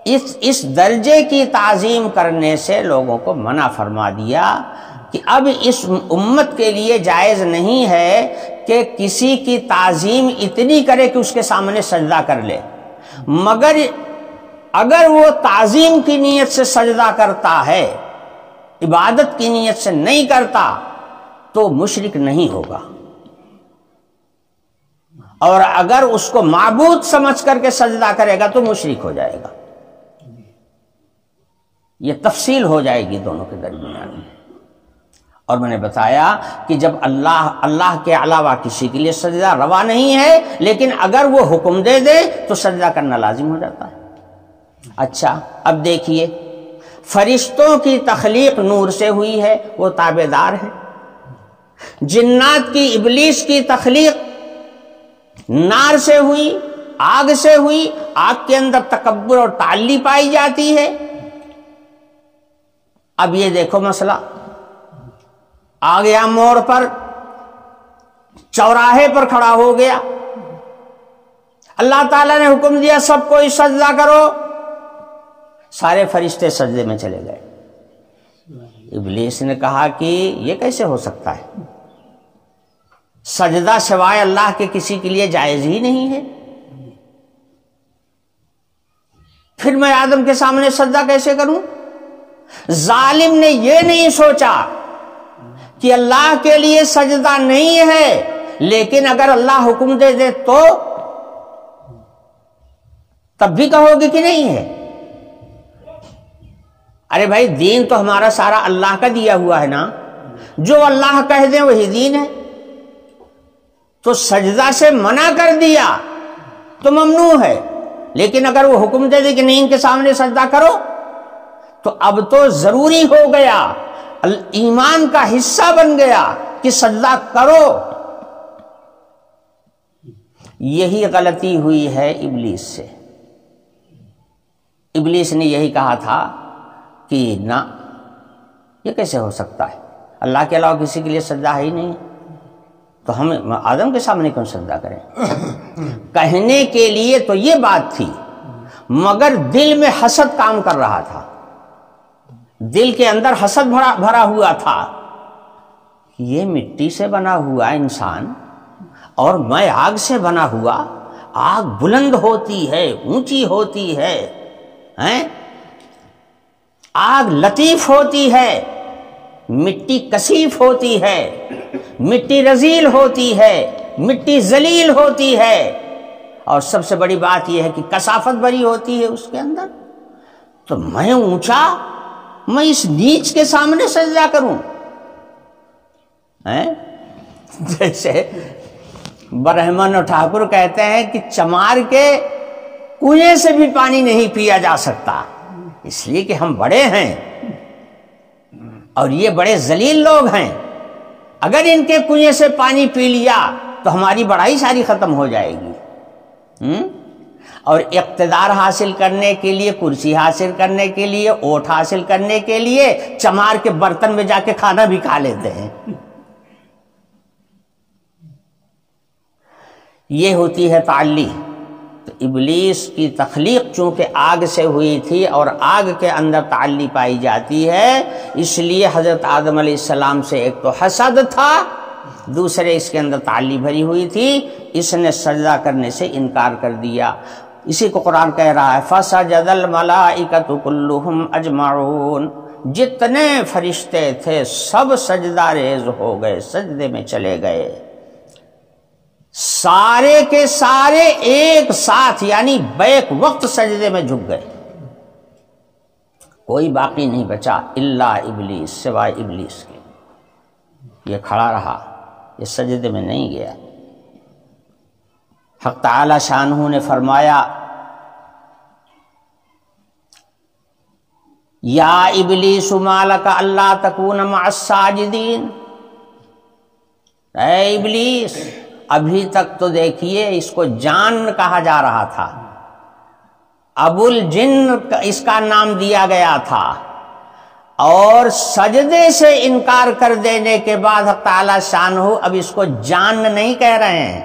اس درجے کی تعظیم کرنے سے لوگوں کو منع فرما دیا کہ اب اس امت کے لیے جائز نہیں ہے کہ کسی کی تعظیم اتنی کرے کہ اس کے سامنے سجدہ کر لے، مگر اگر وہ تعظیم کی نیت سے سجدہ کرتا ہے، عبادت کی نیت سے نہیں کرتا تو مشرک نہیں ہوگا، اور اگر اس کو معبود سمجھ کر کے سجدہ کرے گا تو مشرک ہو جائے گا۔ یہ تفصیل ہو جائے گی دونوں کے درمیان میں۔ اور میں نے بتایا کہ جب اللہ کے علاوہ کسی کے لیے سجدہ روا نہیں ہے، لیکن اگر وہ حکم دے دے تو سجدہ کرنا لازم ہو جاتا ہے۔ اچھا، اب دیکھیے، فرشتوں کی تخلیق نور سے ہوئی ہے، وہ تابع دار ہے۔ جنات کی، ابلیس کی تخلیق نار سے ہوئی، آگ سے ہوئی، آگ کے اندر تکبر اور تعلی پائی جاتی ہے۔ اب یہ دیکھو مسئلہ آ گیا موڑ پر، چوراہے پر کھڑا ہو گیا، اللہ تعالیٰ نے حکم دیا سب کو سجدہ کرو، سارے فرشتے سجدے میں چلے گئے۔ ابلیس نے کہا کہ یہ کیسے ہو سکتا ہے، سجدہ سوائے اللہ کے کسی کے لیے جائز ہی نہیں ہے، پھر میں آدم کے سامنے سجدہ کیسے کروں؟ ظالم نے یہ نہیں سوچا کہ اللہ کے لیے سجدہ نہیں ہے، لیکن اگر اللہ حکم دے دے تو تب بھی کہو گے کہ نہیں ہے۔ ارے بھائی، دین تو ہمارا سارا اللہ کا دیا ہوا ہے نا، جو اللہ کہہ دیں وہی دین ہے۔ تو سجدہ سے منع کر دیا تو ممنوع ہے، لیکن اگر وہ حکم دے دے کہ نہیں ان کے سامنے سجدہ کرو تو اب تو ضروری ہو گیا، ایمان کا حصہ بن گیا کہ سجدہ کرو۔ یہی غلطی ہوئی ہے ابلیس سے۔ ابلیس نے یہی کہا تھا کہ نہ، یہ کیسے ہو سکتا ہے، اللہ کے علاوہ کسی کے لیے سجدہ ہے ہی نہیں، تو ہم آدم کے سامنے کیوں سجدہ کریں؟ کہنے کے لیے تو یہ بات تھی، مگر دل میں حسد کام کر رہا تھا، دل کے اندر حسد بھرا ہوا تھا۔ یہ مٹی سے بنا ہوا انسان اور میں آگ سے بنا ہوا، آگ بلند ہوتی ہے، اونچی ہوتی ہے، آگ لطیف ہوتی ہے، مٹی کثیف ہوتی ہے، مٹی رذیل ہوتی ہے، مٹی ذلیل ہوتی ہے، اور سب سے بڑی بات یہ ہے کہ کثافت بھری ہوتی ہے اس کے اندر۔ تو میں اونچا، میں اس نیچ کے سامنے سجدہ کروں؟ جیسے برہمن اور ٹھاکر کہتے ہیں کہ چمار کے کنویں سے بھی پانی نہیں پیا جا سکتا، اس لیے کہ ہم بڑے ہیں، اور یہ بڑے ذلیل لوگ ہیں، اگر ان کے کنویں سے پانی پی لیا تو ہماری بڑائی ساری ختم ہو جائے گی۔ اور اقتدار حاصل کرنے کے لیے، کرسی حاصل کرنے کے لیے، اوٹ حاصل کرنے کے لیے چمار کے برتن میں جا کے کھانا بھی کھا لیتے ہیں۔ یہ ہوتی ہے تعلی۔ تو ابلیس کی تخلیق چونکہ آگ سے ہوئی تھی اور آگ کے اندر تعلی پائی جاتی ہے، اس لیے حضرت آدم علیہ السلام سے ایک تو حسد تھا، دوسرے اس کے اندر تعلی بھری ہوئی تھی، اس نے سجدہ کرنے سے انکار کر دیا۔ اسی کو قرآن کہہ رہا ہے فَسَجَدَ الْمَلَائِكَةُ كُلُّهُمْ أَجْمَعُونَ، جتنے فرشتے تھے سب سجدہ ریز ہو گئے، سجدے میں چلے گئے، سارے کے سارے ایک ساتھ، یعنی بیک وقت سجدے میں جھک گئے، کوئی باقی نہیں بچا الا ابلیس، سوائے ابلیس کے۔ یہ کھڑا رہا، یہ سجدے میں نہیں گیا۔ حق تعالی شانہ نے فرمایا یا ابلیس ما لک الا تکون مع الساجدین، اے ابلیس، ابھی تک تو دیکھیے اس کو جان کہا جا رہا تھا، ابو الجن اس کا نام دیا گیا تھا، اور سجدے سے انکار کر دینے کے بعد حق تعالی شانہ اب اس کو جان نہیں کہہ رہے ہیں،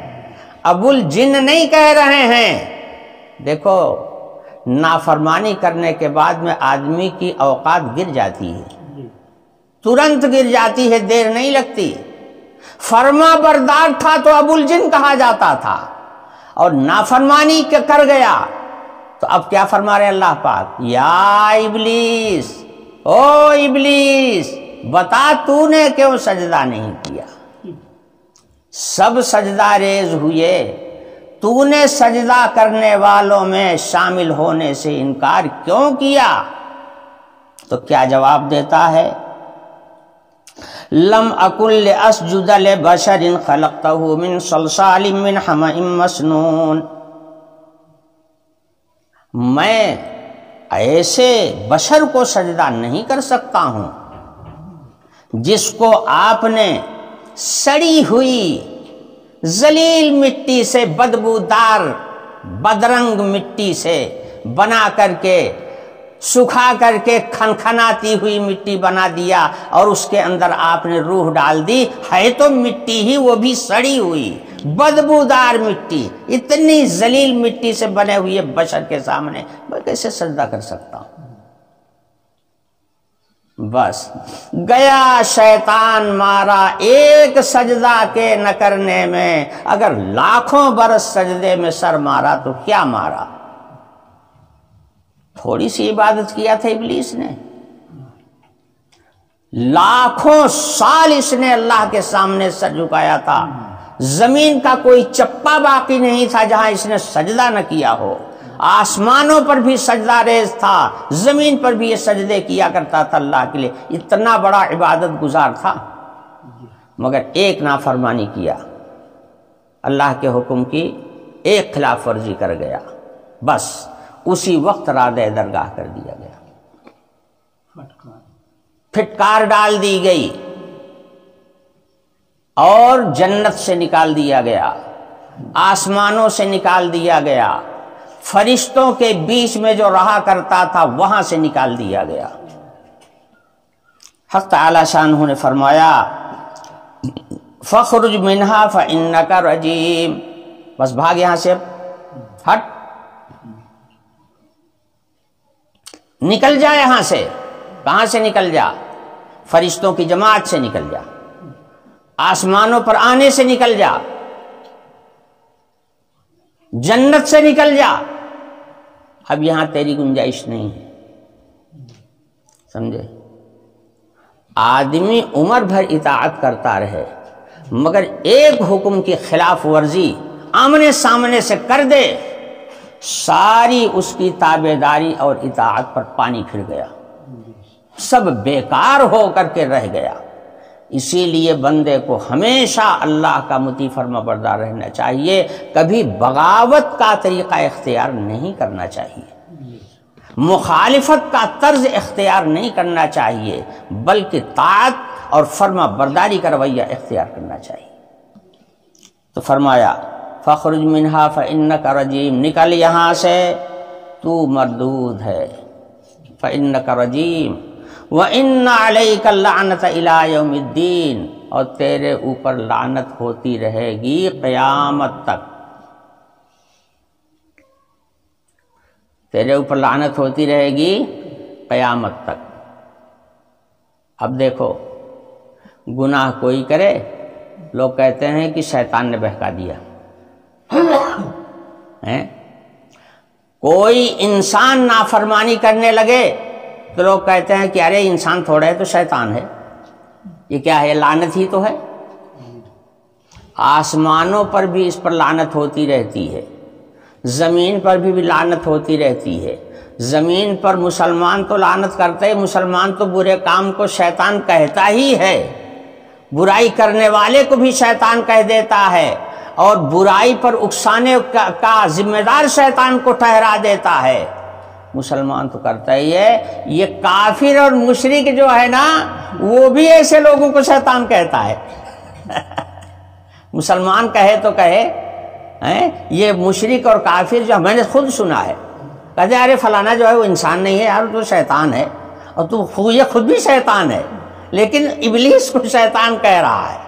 ابو الجن نہیں کہہ رہے ہیں۔ دیکھو نافرمانی کرنے کے بعد میں آدمی کی اوقات گر جاتی ہے، ترنت گر جاتی ہے، دیر نہیں لگتی۔ فرما بردار تھا تو ابو الجن کہا جاتا تھا، اور نافرمانی کر گیا تو اب کیا فرما رہے اللہ پاک، یا ابلیس، او ابلیس، بتا تو نے کیوں سجدہ نہیں کیا؟ سب سجدہ ریز ہوئے، تو نے سجدہ کرنے والوں میں شامل ہونے سے انکار کیوں کیا؟ تو کیا جواب دیتا ہے، لم اکن لاسجد لبشر خلقتہ من صلصال من حمأ مسنون، میں ایسے بشر کو سجدہ نہیں کر سکتا ہوں جس کو آپ نے سڑی ہوئی ذلیل مٹی سے، بدبودار بدرنگ مٹی سے بنا کر کے، سکھا کر کے کھنکھناتی ہوئی مٹی بنا دیا، اور اس کے اندر آپ نے روح ڈال دی، ہے تو مٹی ہی، وہ بھی سڑی ہوئی بدبودار مٹی، اتنی ذلیل مٹی سے بنے ہوئے بشر کے سامنے میں کیسے سجدہ کر سکتا ہوں؟ بس گیا شیطان مارا ایک سجدہ کے نہ کرنے میں، اگر لاکھوں برس سجدے میں سر مارا تو کیا مارا؟ تھوڑی سی عبادت کیا تھا ابلیس نے، لاکھوں سال اس نے اللہ کے سامنے سر جھکایا تھا، زمین کا کوئی چپا باقی نہیں تھا جہاں اس نے سجدہ نہ کیا ہو، آسمانوں پر بھی سجدہ ریز تھا، زمین پر بھی یہ سجدے کیا کرتا تھا اللہ کے لیے، اتنا بڑا عبادت گزار تھا، مگر ایک نافرمانی کیا، اللہ کے حکم کی ایک خلاف ورزی کر گیا، بس اسی وقت رادہ درگاہ کر دیا گیا، پھٹکار ڈال دی گئی اور جنت سے نکال دیا گیا، آسمانوں سے نکال دیا گیا، فرشتوں کے بیچ میں جو رہا کرتا تھا وہاں سے نکال دیا گیا۔ حق تعالی شانہ نے فرمایا فَخْرُجْ مِنْهَا فَإِنَّكَ رَجِيمٌ، بس بھاگ یہاں سے، ہٹ، نکل جا یہاں سے۔ کہاں سے نکل جا؟ فرشتوں کی جماعت سے نکل جا، آسمانوں پر آنے سے نکل جا، جنت سے نکل جا، اب یہاں تیری گنجائش نہیں ہے، سمجھے؟ آدمی عمر بھر اطاعت کرتا رہے مگر ایک حکم کی خلاف ورزی آمنے سامنے سے کر دے، ساری اس کی تابعداری اور اطاعت پر پانی پھر گیا، سب بیکار ہو کر کے رہ گیا۔ اسی لیے بندے کو ہمیشہ اللہ کا مطیع فرما بردار رہنا چاہیے، کبھی بغاوت کا طریقہ اختیار نہیں کرنا چاہیے۔ مخالفت کا طرز اختیار نہیں کرنا چاہیے، بلکہ طاعت اور فرما برداری کا رویہ اختیار کرنا چاہیے۔ تو فرمایا فَاخْرُجْ مِنْهَا فَإِنَّكَ رَجِيمٌ، نکل یہاں سے تو مردود ہے، فَإِنَّكَ رَجِيمٌ وَإِنَّ عَلَيْكَ اللَّعْنَةَ إِلَىٰ يَوْمِ الدِّينِ، اور تیرے اوپر لعنت ہوتی رہے گی قیامت تک، تیرے اوپر لعنت ہوتی رہے گی قیامت تک۔ اب دیکھو گناہ کوئی کرے، لوگ کہتے ہیں کہ شیطان نے بہکا دیا، کوئی انسان نافرمانی کرنے لگے تو لوگ کہتے ہیں کہ ارے انسان تھوڑا ہے تو شیطان ہے، یہ کیا ہے، لعنت ہی تو ہے۔ آسمانوں پر بھی اس پر لعنت ہوتی رہتی ہے، زمین پر بھی لعنت ہوتی رہتی ہے۔ زمین پر مسلمان تو لعنت کرتے، مسلمان تو برے کام کو شیطان کہتا ہی ہے، برائی کرنے والے کو بھی شیطان کہہ دیتا ہے، اور برائی پر اکسانے کا ذمہ دار شیطان کو ٹھہرا دیتا ہے۔ مسلمان تو کرتا ہی ہے، یہ کافر اور مشرک جو ہے نا وہ بھی ایسے لوگوں کو شیطان کہتا ہے۔ مسلمان کہے تو کہے، یہ مشرک اور کافر جو میں نے خود سنا ہے، کہتے ارے فلانا جو ہے وہ انسان نہیں ہے یار، تو شیطان ہے، اور تو یہ خود بھی شیطان ہے، لیکن ابلیس کو شیطان کہہ رہا ہے۔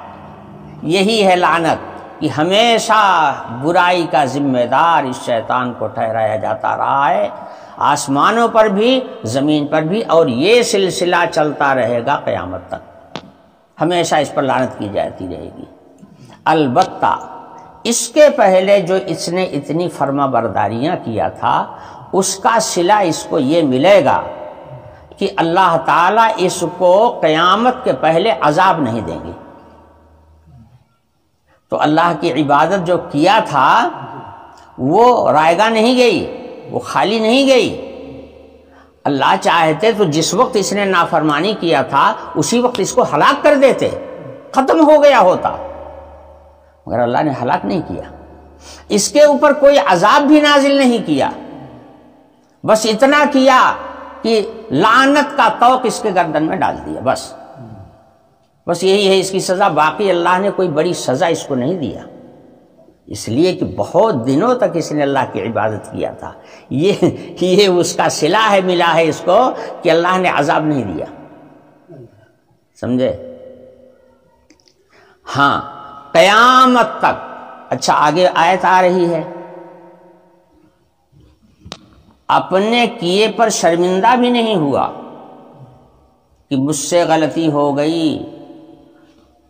یہی ہے لعنت کہ ہمیشہ برائی کا ذمہ دار اس شیطان کو ٹھہرایا جاتا رہا ہے، آسمانوں پر بھی زمین پر بھی، اور یہ سلسلہ چلتا رہے گا قیامت تک، ہمیشہ اس پر لعنت کی جاتی رہے گی۔ البتہ اس کے پہلے جو اس نے اتنی فرما برداریاں کیا تھا، اس کا صلہ اس کو یہ ملے گا کہ اللہ تعالیٰ اس کو قیامت کے پہلے عذاب نہیں دیں گے۔ تو اللہ کی عبادت جو کیا تھا وہ رائگاں نہیں گئی، وہ خالی نہیں گئی۔ اللہ چاہتے تو جس وقت اس نے نافرمانی کیا تھا اسی وقت اس کو ہلاک کر دیتے، ختم ہو گیا ہوتا، مگر اللہ نے ہلاک نہیں کیا، اس کے اوپر کوئی عذاب بھی نازل نہیں کیا، بس اتنا کیا کہ لعنت کا طوق اس کے گردن میں ڈال دیا، بس یہی ہے اس کی سزا، باقی اللہ نے کوئی بڑی سزا اس کو نہیں دیا، اس لیے کہ بہت دنوں تک اس نے اللہ کی عبادت کیا تھا۔ یہ اس کا صلہ ہے، ملا ہے اس کو کہ اللہ نے عذاب نہیں دیا، سمجھے؟ ہاں قیامت تک۔ اچھا آگے آیت آ رہی ہے، اپنے کیے پر شرمندہ بھی نہیں ہوا کہ مجھ سے غلطی ہو گئی۔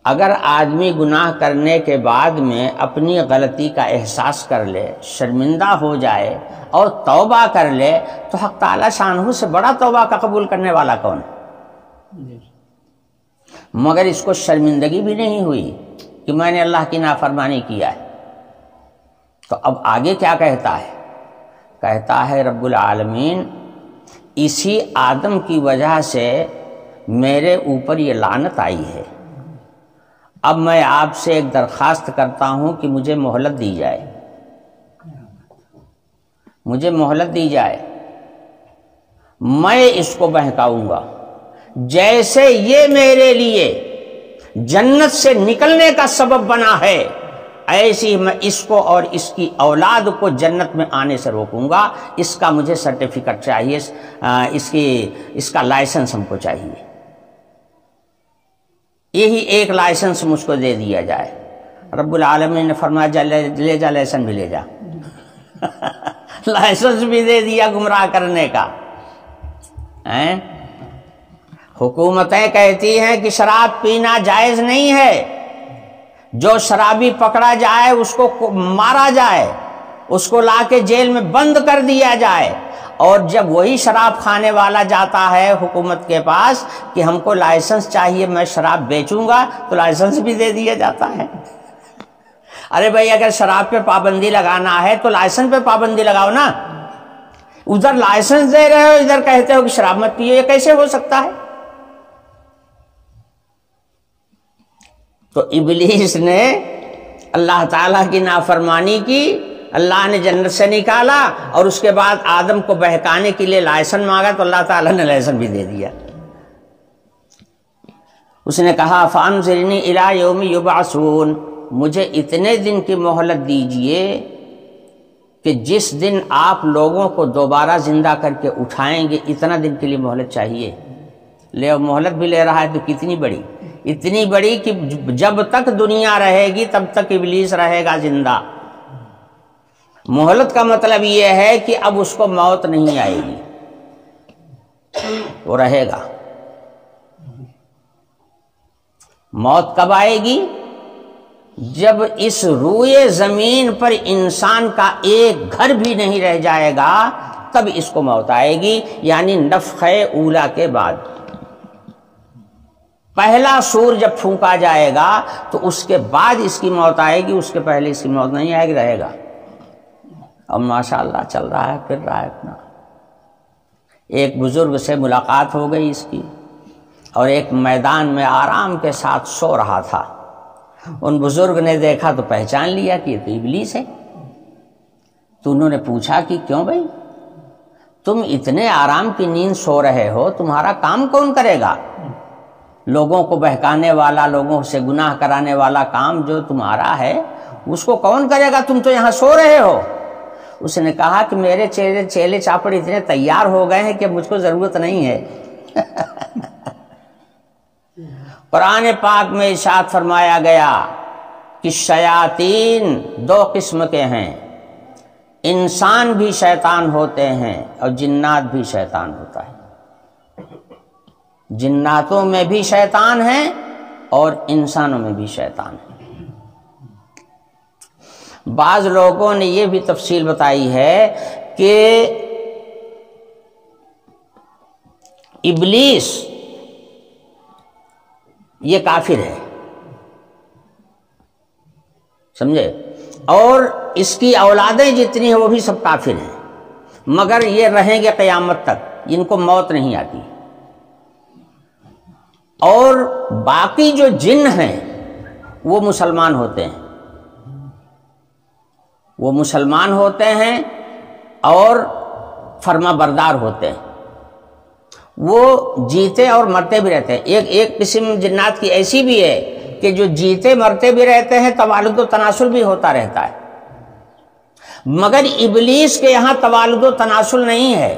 اگر آدمی گناہ کرنے کے بعد میں اپنی غلطی کا احساس کر لے، شرمندہ ہو جائے اور توبہ کر لے، تو حق تعالی شانہ سے بڑا توبہ کا قبول کرنے والا کون ہے؟ مگر اس کو شرمندگی بھی نہیں ہوئی کہ میں نے اللہ کی نافرمانی کیا ہے۔ تو اب آگے کیا کہتا ہے؟ کہتا ہے رب العالمین اسی آدم کی وجہ سے میرے اوپر یہ لعنت آئی ہے، اب میں آپ سے ایک درخواست کرتا ہوں کہ مجھے مہلت دی جائے، مجھے مہلت دی جائے، میں اس کو بہکاؤں گا، جیسے یہ میرے لیے جنت سے نکلنے کا سبب بنا ہے، ایسی میں اس کو اور اس کی اولاد کو جنت میں آنے سے روکوں گا۔ اس کا مجھے سرٹیفکیٹ چاہیے، اس کا لائسنس ہم کو چاہیے، یہی ایک لائسنس مجھ کو دے دیا جائے۔ رب العالمین نے فرمایا جا لے جا، لائسنس بھی لے جا۔ لائسنس بھی دے دیا گمراہ کرنے کا۔ حکومتیں کہتی ہیں کہ شراب پینا جائز نہیں ہے، جو شرابی پکڑا جائے اس کو مارا جائے، اس کو لا کے جیل میں بند کر دیا جائے، اور جب وہی شراب کھانے والا جاتا ہے حکومت کے پاس کہ ہم کو لائسنس چاہیے، میں شراب بیچوں گا، تو لائسنس بھی دے دیا جاتا ہے۔ ارے بھائی اگر شراب پہ پابندی لگانا ہے تو لائسنس پہ پابندی لگاؤ نا، ادھر لائسنس دے رہے ہو ادھر کہتے ہو کہ شراب مت پیو، یہ کیسے ہو سکتا ہے؟ تو ابلیس نے اللہ تعالیٰ کی نافرمانی کی اللہ نے جنت سے نکالا اور اس کے بعد آدم کو بہکانے کے لیے لائسن مانگا تو اللہ تعالیٰ نے لائسن بھی دے دیا۔ اس نے کہا فانظرنی الی یوم یبعثون، مجھے اتنے دن کی مہلت دیجئے کہ جس دن آپ لوگوں کو دوبارہ زندہ کر کے اٹھائیں گے، اتنا دن کے لیے مہلت چاہیے۔ لے مہلت بھی لے رہا ہے تو کتنی بڑی، اتنی بڑی کہ جب تک دنیا رہے گی تب تک ابلیس رہے گا زندہ۔ مہلت کا مطلب یہ ہے کہ اب اس کو موت نہیں آئے گی، وہ رہے گا۔ موت کب آئے گی؟ جب اس روئے زمین پر انسان کا ایک گھر بھی نہیں رہ جائے گا تب اس کو موت آئے گی، یعنی نفخہ اولا کے بعد۔ پہلا سور جب پھونکا جائے گا تو اس کے بعد اس کی موت آئے گی، اس کے پہلے اس کی موت نہیں آئے گی، رہے گا۔ اب ماشاءاللہ چل رہا ہے، پھر رہا ہے اپنا۔ ایک بزرگ سے ملاقات ہو گئی اس کی، اور ایک میدان میں آرام کے ساتھ سو رہا تھا۔ ان بزرگ نے دیکھا تو پہچان لیا کہ یہ تو ابلیس ہے۔ تو انہوں نے پوچھا کہ کیوں بھائی، تم اتنے آرام کی نیند سو رہے ہو، تمہارا کام کون کرے گا؟ لوگوں کو بہکانے والا، لوگوں سے گناہ کرانے والا کام جو تمہارا ہے اس کو کون کرے گا؟ تم تو یہاں سو رہے ہو۔ اس نے کہا کہ میرے چیلے چاپڑ اتنے تیار ہو گئے ہیں کہ مجھ کو ضرورت نہیں ہے۔ قرآن پاک میں ارشاد فرمایا گیا کہ شیاطین دو قسم کے ہیں، انسان بھی شیطان ہوتے ہیں اور جنات بھی شیطان ہوتا ہے۔ جناتوں میں بھی شیطان ہیں اور انسانوں میں بھی شیطان ہیں۔ بعض لوگوں نے یہ بھی تفصیل بتائی ہے کہ ابلیس یہ کافر ہے، سمجھے، اور اس کی اولادیں جتنی ہیں وہ بھی سب کافر ہیں، مگر یہ رہیں گے قیامت تک، ان کو موت نہیں آتی۔ اور باقی جو جن ہیں وہ مسلمان ہوتے ہیں، وہ مسلمان ہوتے ہیں اور فرما بردار ہوتے ہیں، وہ جیتے اور مرتے بھی رہتے ہیں۔ ایک قسم جنات کی ایسی بھی ہے کہ جو جیتے مرتے بھی رہتے ہیں، توالد و تناسل بھی ہوتا رہتا ہے، مگر ابلیس کے یہاں توالد و تناسل نہیں ہے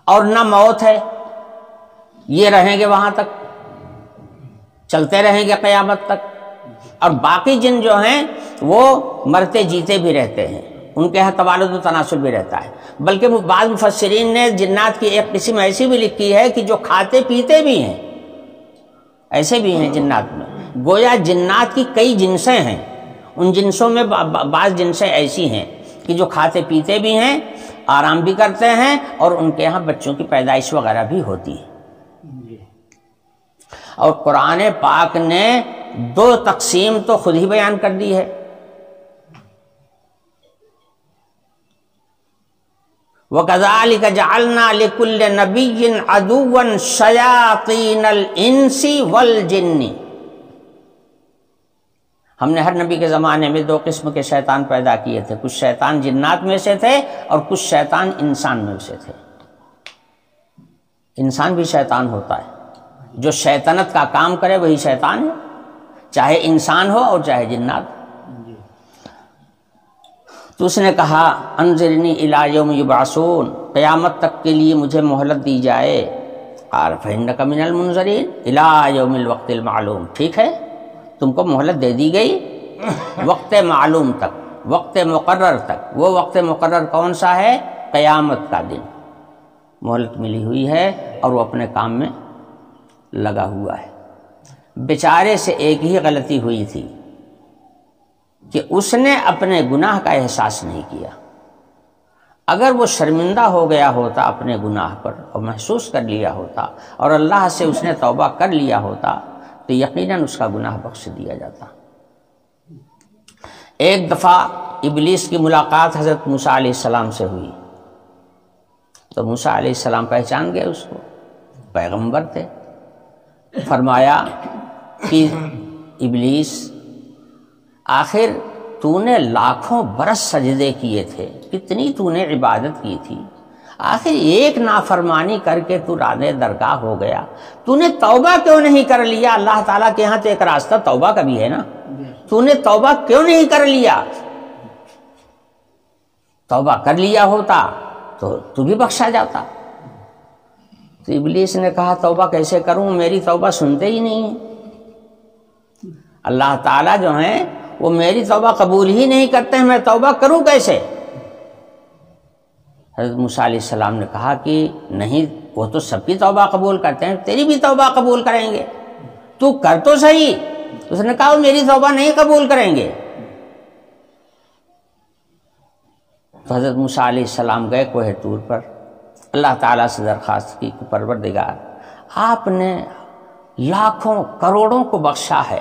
اور نہ موت ہے۔ یہ رہیں گے وہاں تک، چلتے رہیں گے قیامت تک، اور باقی جن جو ہیں وہ مرتے جیتے بھی رہتے ہیں، ان کے یہاں توالد و تناسل بھی رہتا ہے۔ بلکہ بعض مفسرین نے جنات کی ایک قسم ایسی بھی لکھی ہے کہ جو کھاتے پیتے بھی ہیں، ایسے بھی ہیں جنات میں۔ گویا جنات کی کئی جنسیں ہیں، ان جنسوں میں بعض جنسیں ایسی ہیں کہ جو کھاتے پیتے بھی ہیں، آرام بھی کرتے ہیں، اور ان کے یہاں بچوں کی پیدائش وغیرہ بھی ہوتی ہے۔ اور قرآن پاک نے دو تقسیم تو خود ہی بیان کر دی ہے۔ وَكَذَلِكَ جَعَلْنَا لِكُلِّ نَبِيٍّ عَدُوًّا شَيَاطِينَ الْإِنسِ وَالْجِنِّ، ہم نے ہر نبی کے زمانے میں دو قسم کے شیطان پیدا کیے تھے، کچھ شیطان جنات میں سے تھے اور کچھ شیطان انسان میں سے تھے۔ انسان بھی شیطان ہوتا ہے، جو شیطنت کا کام کرے وہی شیطان ہے، چاہے انسان ہو اور چاہے جنات۔ تو اس نے کہا انظرنی الی یوم یبعثون، قیامت تک کے لیے مجھے مہلت دی جائے۔ قال فإنک من المنظرین الی یوم الوقت المعلوم، ٹھیک ہے تم کو مہلت دے دی گئی وقت معلوم تک، وقت مقرر تک۔ وہ وقت مقرر کون سا ہے؟ قیامت کا دن۔ مہلت ملی ہوئی ہے اور وہ اپنے کام میں لگا ہوا ہے۔ بیچارے سے ایک ہی غلطی ہوئی تھی کہ اس نے اپنے گناہ کا احساس نہیں کیا۔ اگر وہ شرمندہ ہو گیا ہوتا اپنے گناہ پر اور محسوس کر لیا ہوتا اور اللہ سے اس نے توبہ کر لیا ہوتا تو یقیناً اس کا گناہ بخش دیا جاتا۔ ایک دفعہ ابلیس کی ملاقات حضرت موسیٰ علیہ السلام سے ہوئی تو موسیٰ علیہ السلام پہچان گئے اس کو، پیغمبر تھے۔ فرمایا کہ ابلیس، آخر تو نے لاکھوں برس سجدے کیے تھے، کتنی تو نے عبادت کی تھی، آخر ایک نافرمانی کر کے تو رانے درگاہ ہو گیا، تو نے توبہ کیوں نہیں کر لیا؟ اللہ تعالیٰ کے ہاں تو ایک راستہ توبہ کا بھی ہے نا، تو نے توبہ کیوں نہیں کر لیا؟ توبہ کر لیا ہوتا تو بھی بخشا جاتا۔ تو ابلیس نے کہا توبہ کیسے کروں، میری توبہ سنتے ہی نہیں ہیں، اللہ تعالیٰ جو ہیں وہ میری توبہ قبول ہی نہیں کرتے ہیں، میں توبہ کروں کیسے؟ حضرت موسیٰ علیہ السلام نے کہا کہ نہیں، وہ تو سب کی توبہ قبول کرتے ہیں، تیری بھی توبہ قبول کریں گے، تو کر تو صحیح۔ اس نے کہا وہ میری توبہ نہیں قبول کریں گے۔ تو حضرت موسیٰ علیہ السلام گئے کوہ طور پر، اللہ تعالیٰ سے درخواست کی کہ پروردگار آپ نے لاکھوں کروڑوں کو بخشا ہے،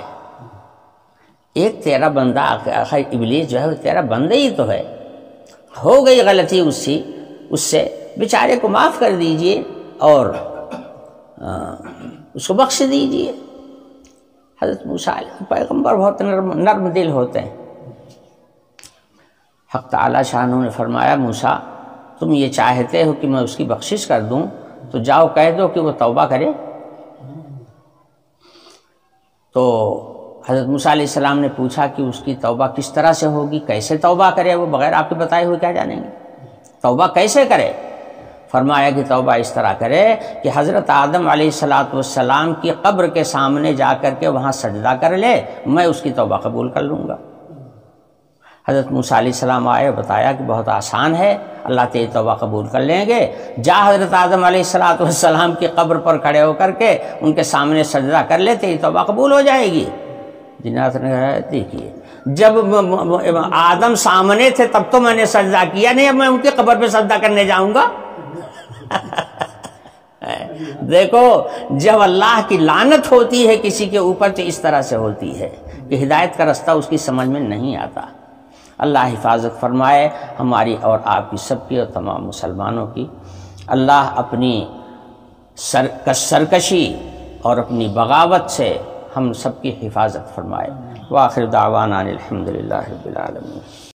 ایک تیرا بندہ ابلیس جو ہے وہ تیرا بندہ ہی تو ہے، ہو گئی غلطی اس سے بیچارے کو معاف کر دیجئے اور اس کو بخش دیجئے۔ حضرت موسیٰ علیہ پیغمبر بہت نرم دل ہوتے ہیں۔ حق تعالی شانہ نے فرمایا موسیٰ تم یہ چاہتے ہو کہ میں اس کی بخشش کر دوں تو جاؤ کہہ دو کہ وہ توبہ کرے۔ تو حضرت موسیٰ علیہ السلام نے پوچھا کہ اس کی توبہ کس طرح سے ہوگی، کیسے توبہ کرے، وہ بغیر آپ کے بتائے ہوئے کیا جانیں گے، توبہ کیسے کرے؟ فرمایا کہ توبہ اس طرح کرے کہ حضرت آدم علیہ السلام کی قبر کے سامنے جا کر کے وہاں سجدہ کر لے، میں اس کی توبہ قبول کر لوں گا۔ حضرت موسیٰ علیہ السلام آئے، بتایا کہ بہت آسان ہے، اللہ تیری توبہ قبول کر لیں گے، جا حضرت آدم علیہ السلام کی قبر پر کھڑے ہو کر کے ان کے سامنے سجدہ کر لے، تیری توبہ قبول ہو جائے گی۔ جنات نے کہا دیکھیے جب آدم سامنے تھے تب تو میں نے سجدہ کیا نہیں، اب میں ان کی قبر پہ سجدہ کرنے جاؤں گا؟ دیکھو جب اللہ کی لعنت ہوتی ہے کسی کے اوپر تو اس طرح سے ہوتی ہے کہ ہدایت کا رستہ اس کی سمجھ میں نہیں آتا۔ اللہ حفاظت فرمائے ہماری اور آپ کی، سب کی اور تمام مسلمانوں کی۔ اللہ اپنی سرکشی اور اپنی بغاوت سے ہم سب کی حفاظت فرمائے۔ وآخر دعوانا الحمدللہ رب العالمین۔